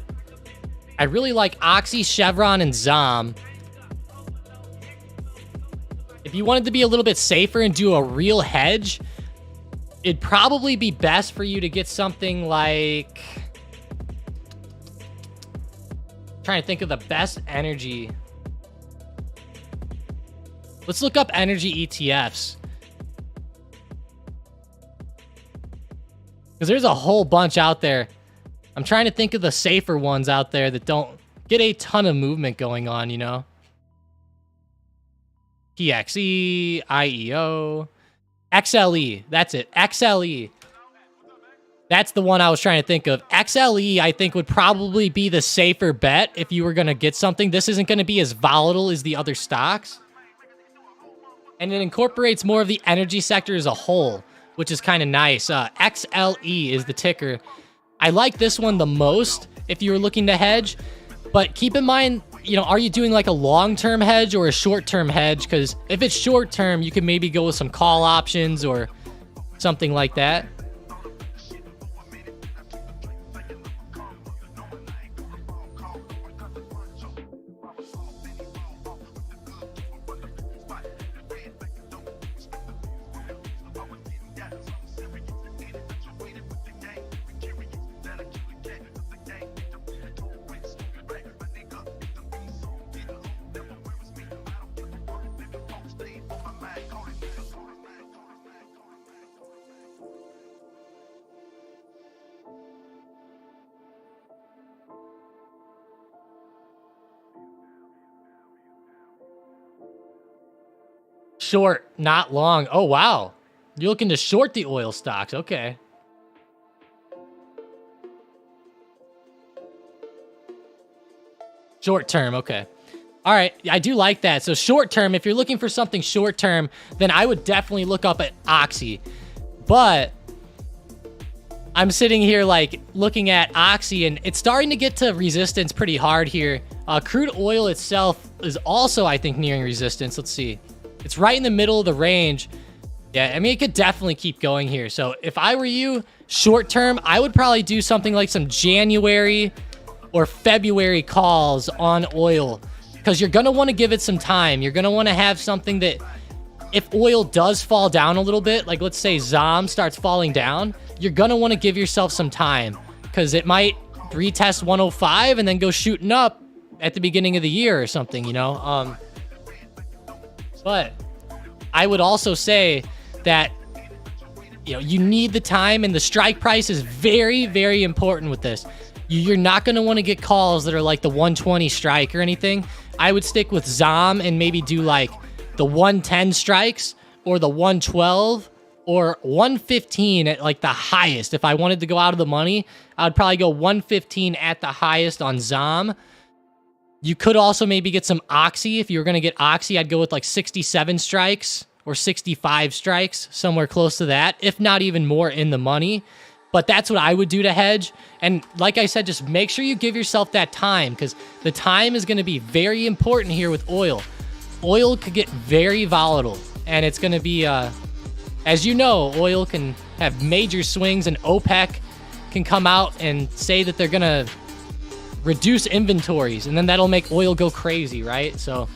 S1: I really like Oxy, Chevron, and ZOM. If you wanted to be a little bit safer and do a real hedge, it'd probably be best for you to get something like... Trying to think of the best energy. Let's look up energy ETFs. Because there's a whole bunch out there. I'm trying to think of the safer ones out there that don't get a ton of movement going on, you know? PXE, IEO, XLE. That's it. XLE. That's the one I was trying to think of. XLE, I think, would probably be the safer bet if you were going to get something. This isn't going to be as volatile as the other stocks. And it incorporates more of the energy sector as a whole, which is kind of nice. XLE is the ticker. I like this one the most if you were looking to hedge. But keep in mind, you know, are you doing like a long-term hedge or a short-term hedge? Because if it's short-term, you can maybe go with some call options or something like that. Short, not long. Oh, wow. You're looking to short the oil stocks. Okay. Short term. Okay. All right. I do like that. So short term, if you're looking for something short term, then I would definitely look up at Oxy. But I'm sitting here like looking at Oxy and it's starting to get to resistance pretty hard here. Crude oil itself is also, I think, nearing resistance. Let's see. It's right in the middle of the range. Yeah, I mean, it could definitely keep going here. So if I were you, short term, I would probably do something like some January or February calls on oil because you're going to want to give it some time. You're going to want to have something that if oil does fall down a little bit, like let's say ZOM starts falling down, you're gonna want to give yourself some time because it might retest 105 and then go shooting up at the beginning of the year or something, you know? But I would also say that, you know, you need the time, and the strike price is very, very important with this. You're not going to want to get calls that are like the 120 strike or anything. I would stick with ZOM and maybe do like the 110 strikes or the 112 or 115 at like the highest. If I wanted to go out of the money, I would probably go 115 at the highest on ZOM. You could also maybe get some Oxy. If you were going to get Oxy, I'd go with like 67 strikes or 65 strikes, somewhere close to that, if not even more in the money. But that's what I would do to hedge. And like I said, just make sure you give yourself that time, because the time is going to be very important here with oil. Oil could get very volatile, and it's going to be, as you know, oil can have major swings, and OPEC can come out and say that they're going to reduce inventories, and then that'll make oil go crazy, right? So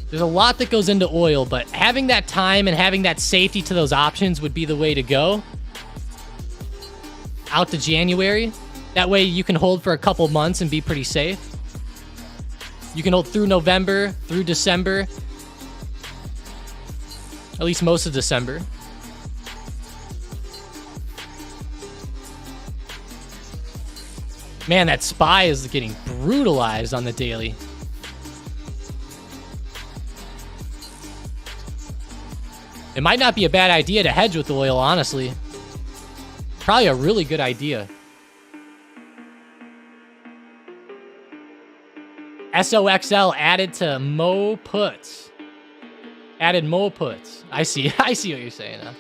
S1: there's a lot that goes into oil, but having that time and having that safety to those options would be the way to go out to January. That way you can hold for a couple months and be pretty safe. You can hold through November, through December, at least most of December. Man, that SPY is getting brutalized on the daily. It might not be a bad idea to hedge with oil, honestly. Probably a really good idea. SOXL added to Mo puts. Added Mo puts. I see what you're saying now.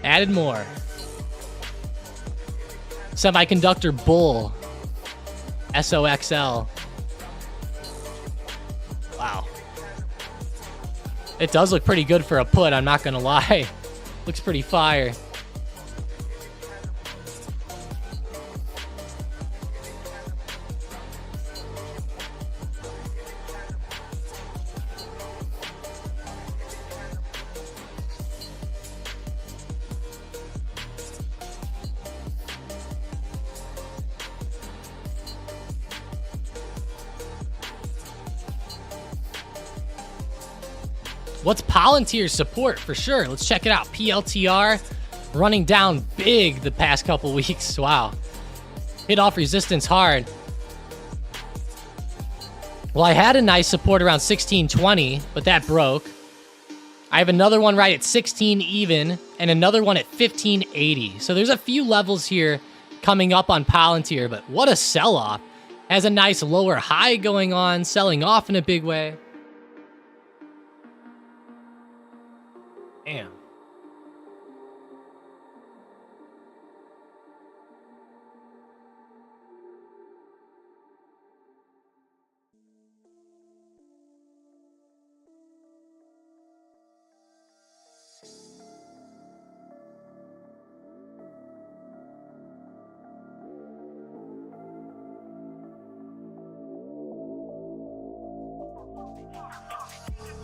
S1: Added more. Semiconductor bull. SOXL. Wow. It does look pretty good for a put, I'm not gonna lie. Looks pretty fire. What's Palantir's support for sure? Let's check it out. PLTR running down big the past couple weeks. Wow. Hit off resistance hard. Well, I had a nice support around 1620, but that broke. I have another one right at 16 even and another one at 1580. So there's a few levels here coming up on Palantir, but what a sell-off. Has a nice lower high going on, selling off in a big way. Damn.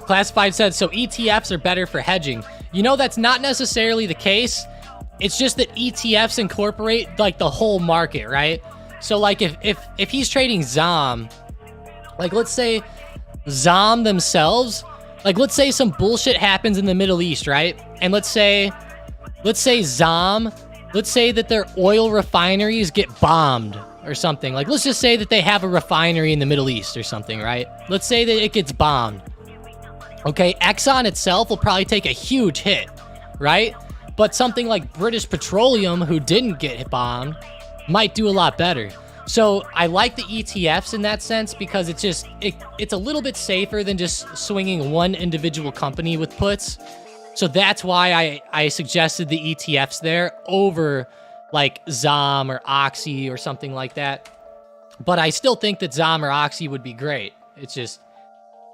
S1: Classified said, so ETFs are better for hedging. You know, that's not necessarily the case. It's just that ETFs incorporate like the whole market, right? So like if he's trading ZOM, like let's say ZOM themselves, like let's say some bullshit happens in the Middle East, right? And let's say ZOM, let's say that their oil refineries get bombed or something. Like let's just say that they have a refinery in the Middle East or something, right? Let's say that it gets bombed. Okay, Exxon itself will probably take a huge hit, right? But something like British Petroleum, who didn't get bombed, might do a lot better. So I like the ETFs in that sense because it's just, it's a little bit safer than just swinging one individual company with puts. So that's why I suggested the ETFs there over like ZOM or Oxy or something like that. But I still think that ZOM or Oxy would be great. It's just,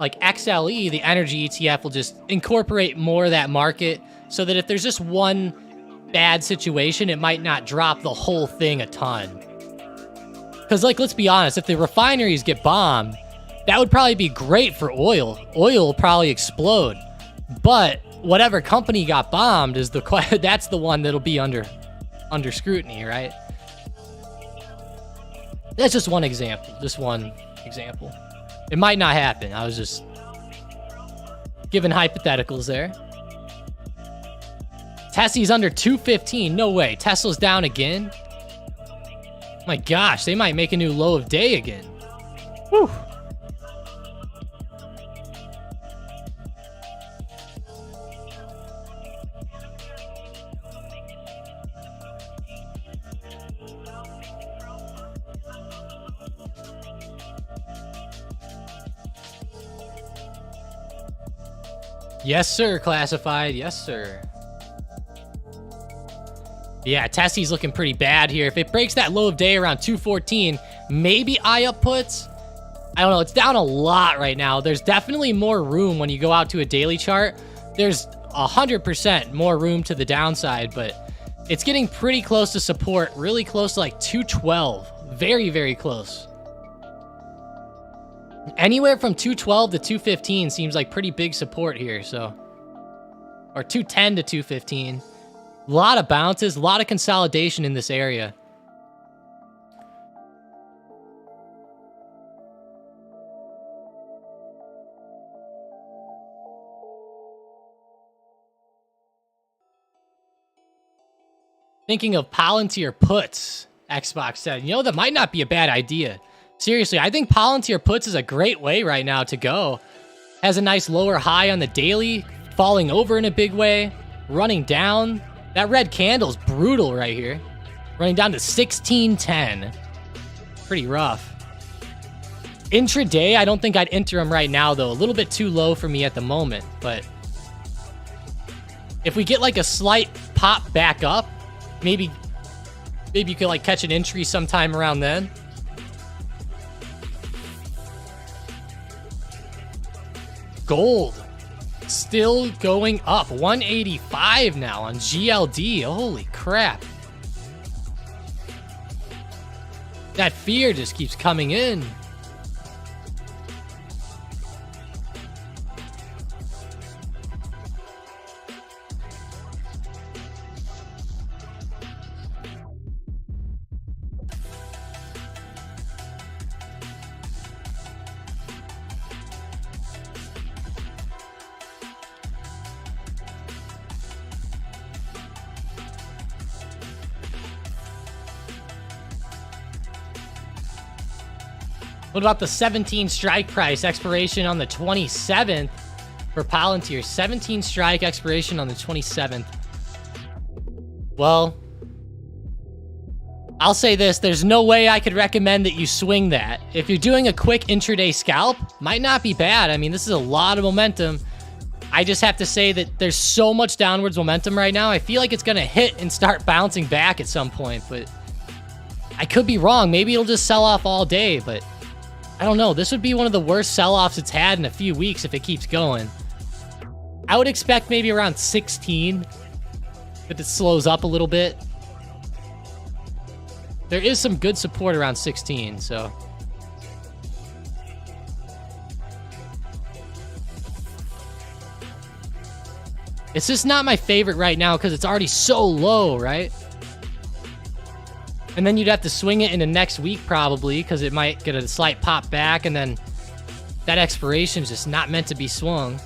S1: like XLE, the energy ETF, will just incorporate more of that market so that if there's just one bad situation, it might not drop the whole thing a ton. Because, like, let's be honest, if the refineries get bombed, That would probably be great for oil. Oil will probably explode. But whatever company got bombed is that's the one that'll be under scrutiny, right? That's just one example. Just one example. It might not happen. I was just giving hypotheticals there. Tesla's under 215. No way. Tesla's down again. My gosh, they might make a new low of day again. Whew. Yes, sir, classified. Yes, sir. Yeah, Tesla's looking pretty bad here. If it breaks that low of day around 214, maybe StockedUp puts. I don't know. It's down a lot right now. There's definitely more room when you go out to a daily chart. There's 100% more room to the downside, but it's getting pretty close to support. Really close to like 212. Very, very close. Anywhere from 212 to 215 seems like pretty big support here, so. Or 210 to 215. A lot of bounces, a lot of consolidation in this area. Thinking of Palantir puts, Xbox said. You know, that might not be a bad idea. Seriously, I think Palantir puts is a great way right now to go. Has a nice lower high on the daily, falling over in a big way, running down. That red candle's brutal right here. Running down to 1610. Pretty rough. Intraday, I don't think I'd enter him right now, though. A little bit too low for me at the moment, but if we get like a slight pop back up, maybe you could like catch an entry sometime around then. Gold still going up. 185 now on GLD. Holy crap. That fear just keeps coming in. What about the 17 strike price expiration on the 27th for Palantir? 17 strike expiration on the 27th. Well, I'll say this. There's no way I could recommend that you swing that. If you're doing a quick intraday scalp, might not be bad. I mean, this is a lot of momentum. I just have to say that there's so much downwards momentum right now. I feel like it's going to hit and start bouncing back at some point, but I could be wrong. Maybe it'll just sell off all day, but I don't know. This would be one of the worst sell-offs it's had in a few weeks if it keeps going. I would expect maybe around 16 if it slows up a little bit. There is some good support around 16, so. It's just not my favorite right now because it's already so low, right? And then you'd have to swing it into next week probably because it might get a slight pop back, and then that expiration is just not meant to be swung.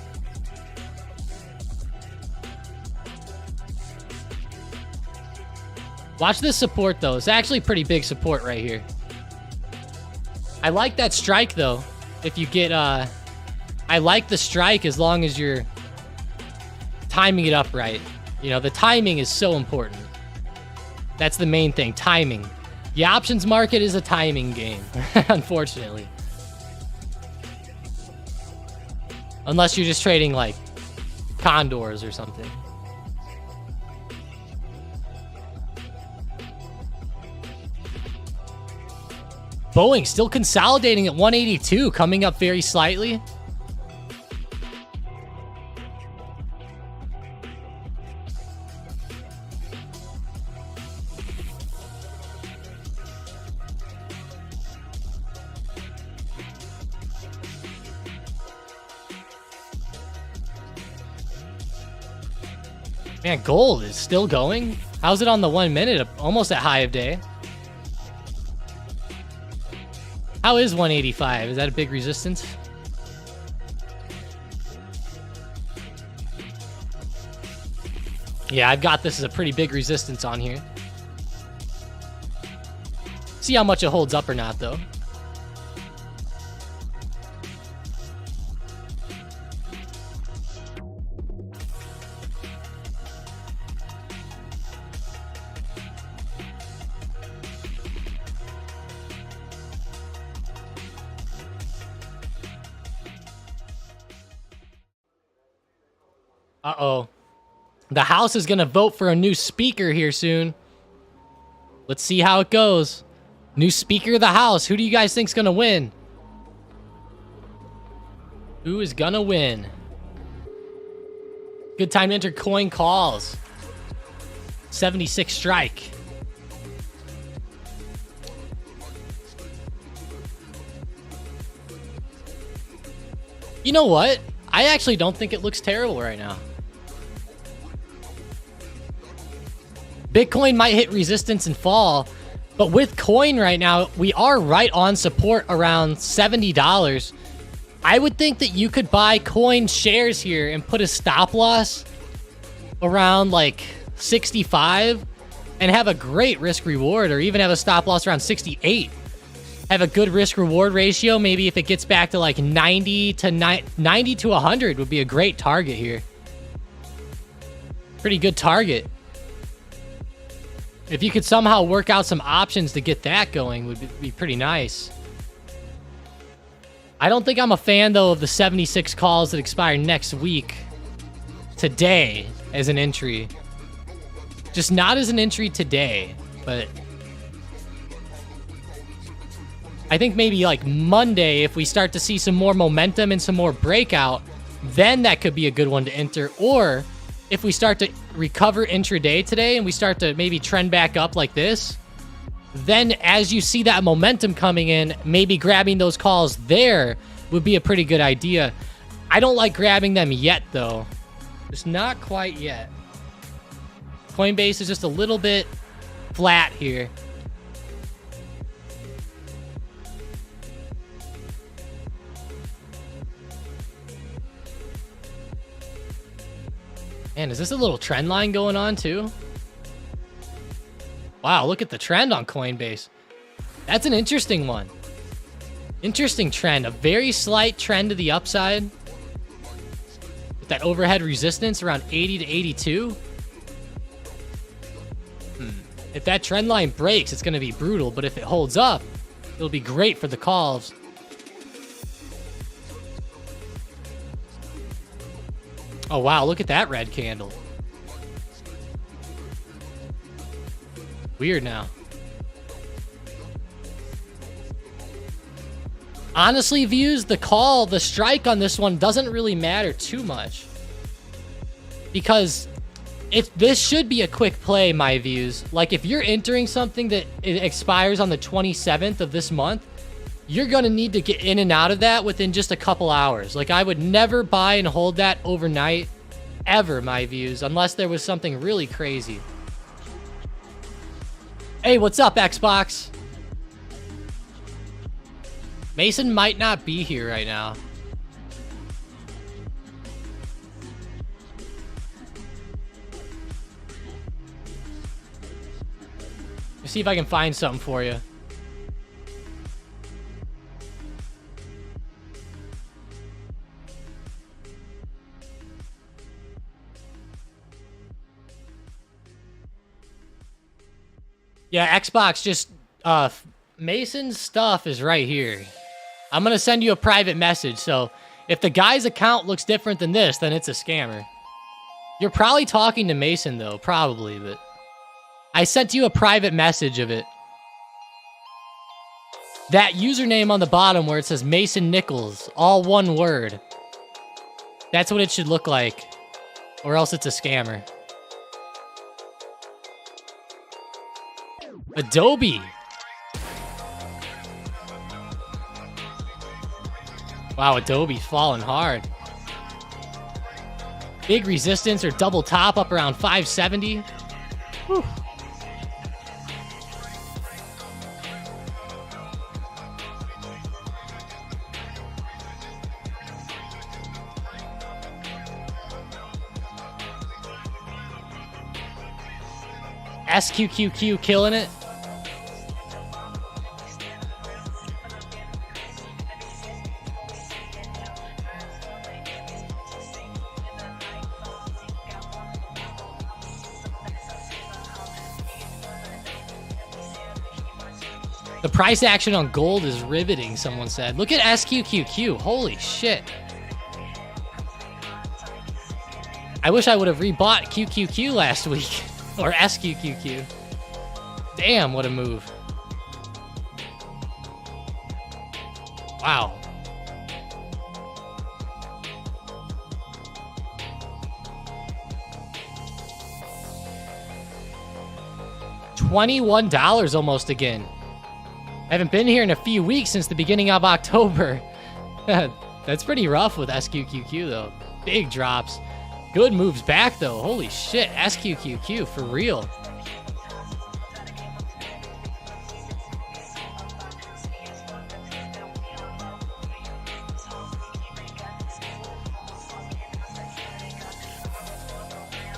S1: Watch this support though. It's actually pretty big support right here. I like that strike though. If you get, I like the strike as long as you're timing it up right. You know, the timing is so important. That's the main thing, timing. The options market is a timing game, unfortunately. Unless you're just trading like condors or something. Boeing still consolidating at 182, coming up very slightly. Man, gold is still going. How's it on the 1 minute? Almost at high of day. How is 185? Is that a big resistance? Yeah, I've got this as a pretty big resistance on here. See how much it holds up or not, though. Uh-oh. The House is going to vote for a new speaker here soon. Let's see how it goes. New Speaker of the House. Who do you guys think's going to win? Who is going to win? Good time to enter coin calls. 76 strike. You know what? I actually don't think it looks terrible right now. Bitcoin might hit resistance and fall, but with coin right now, we are right on support around $70. I would think that you could buy coin shares here and put a stop loss around like 65 and have a great risk reward, or even have a stop loss around 68. Have a good risk reward ratio. Maybe if it gets back to like 90 to 100 would be a great target here. Pretty good target. If you could somehow work out some options to get that going, would be pretty nice. I don't think I'm a fan, though, of the 76 calls that expire next week. Today, as an entry. Just not as an entry today, but I think maybe like Monday, if we start to see some more momentum and some more breakout, then that could be a good one to enter. Or if we start to recover intraday today and we start to maybe trend back up like this, then as you see that momentum coming in, maybe grabbing those calls there would be a pretty good idea. I don't like grabbing them yet, though. Just not quite yet. Coinbase is just a little bit flat here. Man, is this a little trend line going on too? Wow, look at the trend on Coinbase. That's an interesting one. Interesting trend. A very slight trend to the upside. With that overhead resistance around 80 to 82. If that trend line breaks, it's going to be brutal. But if it holds up, it'll be great for the calls. Oh, wow. Look at that red candle. Weird now. Honestly, views, the strike on this one doesn't really matter too much. Because this should be a quick play, my views. Like, if you're entering something that it expires on the 27th of this month, you're going to need to get in and out of that within just a couple hours. Like, I would never buy and hold that overnight, ever, my views, unless there was something really crazy. Hey, what's up, Xbox? Mason might not be here right now. Let's see if I can find something for you. Yeah, Xbox, just, Mason's stuff is right here. I'm gonna send you a private message, so if the guy's account looks different than this, then it's a scammer. You're probably talking to Mason, though, probably, but I sent you a private message of it. That username on the bottom where it says Mason Nichols, all one word. That's what it should look like, or else it's a scammer. Adobe. Wow, Adobe's falling hard. Big resistance or double top up around 570. Whew. SQQQ killing it. The price action on gold is riveting, someone said. Look at SQQQ. Holy shit. I wish I would have rebought QQQ last week. Or SQQQ. Damn, what a move. Wow. $21 almost again. I haven't been here in a few weeks since the beginning of October. That's pretty rough with SQQQ though. Big drops. Good moves back though. Holy shit, SQQQ for real.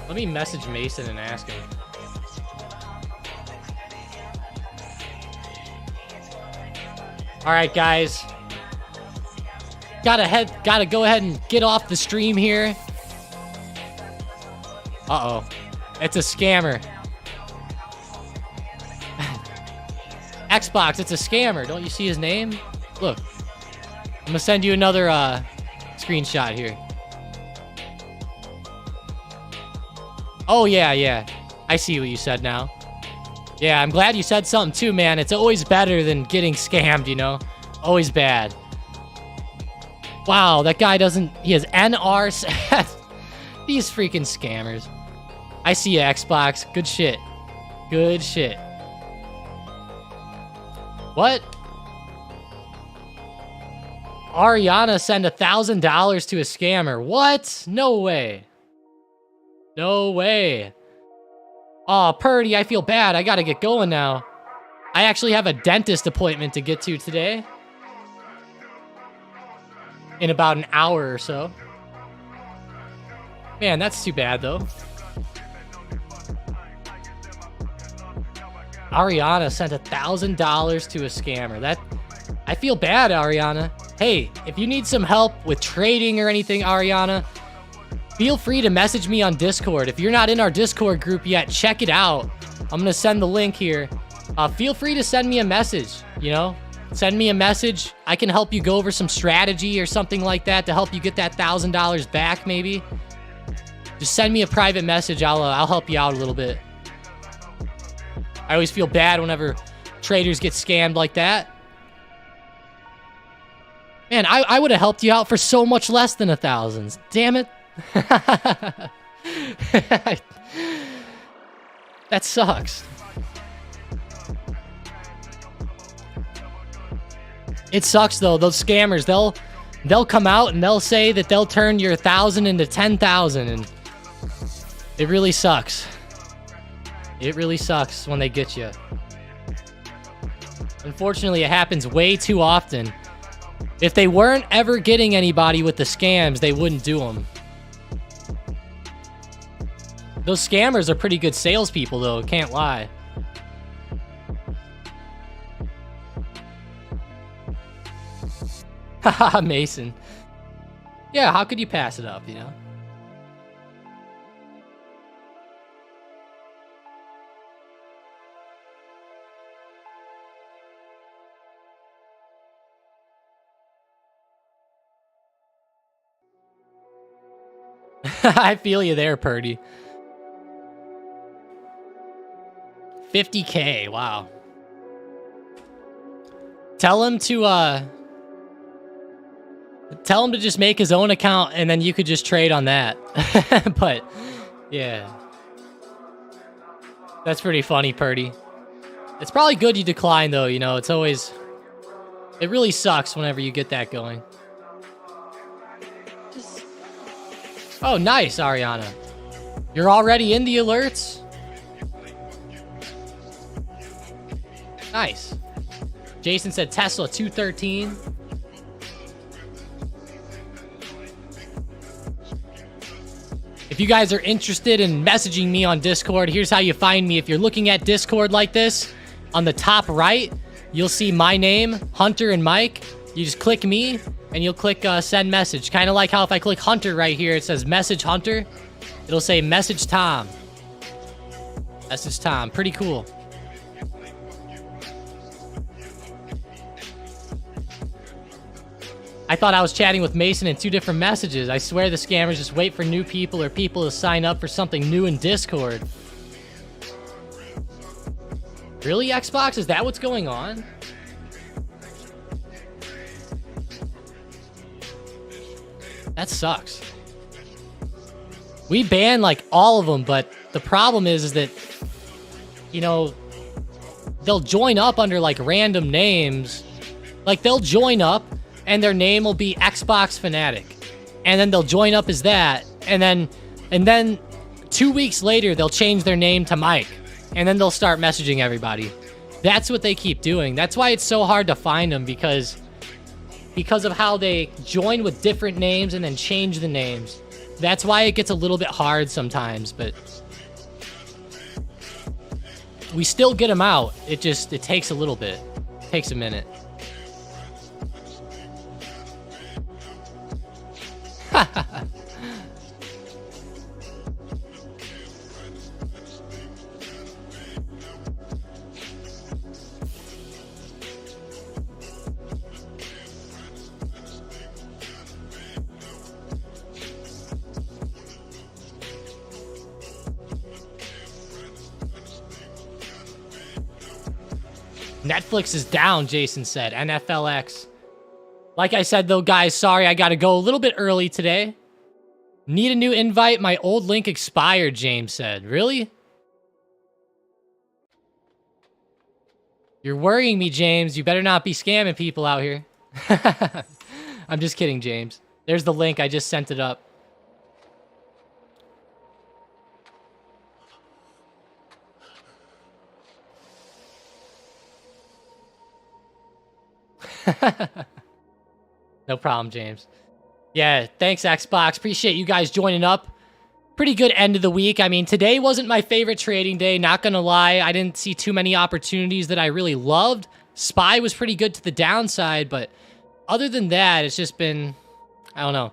S1: Let me message Mason and ask him. All right, guys. Gotta go ahead and get off the stream here. Uh-oh. It's a scammer. Xbox, it's a scammer. Don't you see his name? Look. I'm gonna send you another screenshot here. Oh, yeah. I see what you said now. Yeah, I'm glad you said something too, man. It's always better than getting scammed, you know? Always bad. Wow, that guy doesn't... He has NR... These freaking scammers. I see you, Xbox. Good shit. Good shit. What? Ariana sent $1,000 to a scammer. What? No way. No way. Aw, Purdy, I feel bad. I gotta get going now. I actually have a dentist appointment to get to today. In about an hour or so. Man, that's too bad, though. Ariana sent $1,000 to a scammer. I feel bad, Ariana. Hey, if you need some help with trading or anything, Ariana, feel free to message me on Discord. If you're not in our Discord group yet, check it out. I'm gonna send the link here. Feel free to send me a message, you know? Send me a message. I can help you go over some strategy or something like that to help you get that $1,000 back, maybe. Just send me a private message. I'll help you out a little bit. I always feel bad whenever traders get scammed like that. Man, I would have helped you out for so much less than 1,000. Damn it. That sucks. It sucks though. Those scammers, they'll come out and they'll say that they'll turn your 1,000 into 10,000, and it really sucks. It really sucks when they get you. Unfortunately, it happens way too often. If they weren't ever getting anybody with the scams, they wouldn't do them. Those scammers are pretty good salespeople, though. Can't lie. Haha, Mason. Yeah, how could you pass it up, you know? I feel you there, Purdy. 50K, wow. Tell him to just make his own account and then you could just trade on that. But yeah. That's pretty funny, Purdy. It's probably good you decline though, you know, it's always... It really sucks whenever you get that going. Oh, nice, Ariana. You're already in the alerts? Nice. Jason said Tesla 213. If you guys are interested in messaging me on Discord, here's how you find me. If you're looking at Discord like this, on the top right, you'll see my name, Hunter and Mike. You just click me, and you'll click send message. Kind of like how if I click Hunter right here, it says message Hunter. It'll say message Tom. Message Tom. Pretty cool. I thought I was chatting with Mason in 2 different messages. I swear the scammers just wait for new people or people to sign up for something new in Discord. Really, Xbox? Is that what's going on? That sucks. We ban like all of them, but the problem is that, you know, they'll join up under like random names. Like they'll join up and their name will be Xbox Fanatic. And then they'll join up as that. And then 2 weeks later, they'll change their name to Mike. And then they'll start messaging everybody. That's what they keep doing. That's why it's so hard to find them, because of how they join with different names and then change the names. That's why it gets a little bit hard sometimes, but we still get them out. It takes a little bit. It takes a minute. Netflix is down, Jason said. NFLX. Like I said, though, guys, sorry, I gotta go a little bit early today. Need a new invite? My old link expired, James said. Really? You're worrying me, James. You better not be scamming people out here. I'm just kidding, James. There's the link. I just sent it up. No problem, James. Yeah, thanks, Xbox. Appreciate you guys joining up. Pretty good end of the week. I mean, today wasn't my favorite trading day, not gonna lie. I didn't see too many opportunities that I really loved. SPY was pretty good to the downside, but other than that, it's just been, I don't know,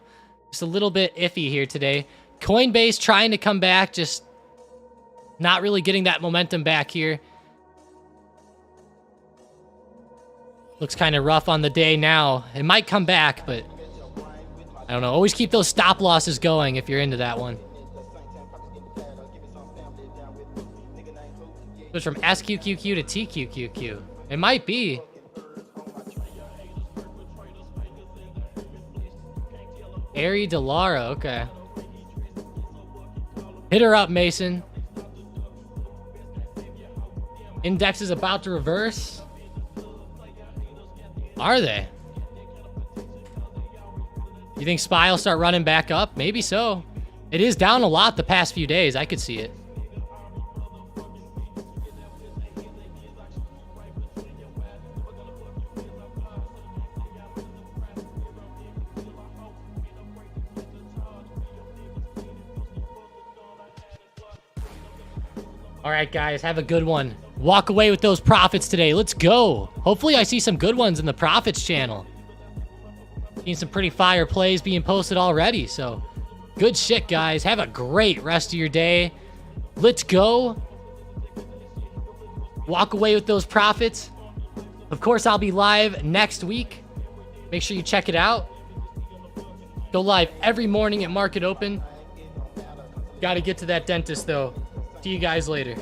S1: just a little bit iffy here today. Coinbase trying to come back, just not really getting that momentum back here. Looks kind of rough on the day now. It might come back, but I don't know. Always keep those stop losses going if you're into that one. Goes from SQQQ to TQQQ. It might be. Ari Delara, okay. Hit her up, Mason. Index is about to reverse. Are they? You think SPY will start running back up? Maybe so. It is down a lot the past few days. I could see it. All right, guys, have a good one. Walk away with those profits today. Let's go. Hopefully I see some good ones in the profits channel. Seen some pretty fire plays being posted already, so good shit, guys. Have a great rest of your day. Let's go. Walk away with those profits. Of course, I'll be live next week. Make sure you check it out. Go live every morning at market open. Got to get to that dentist, though. See you guys later.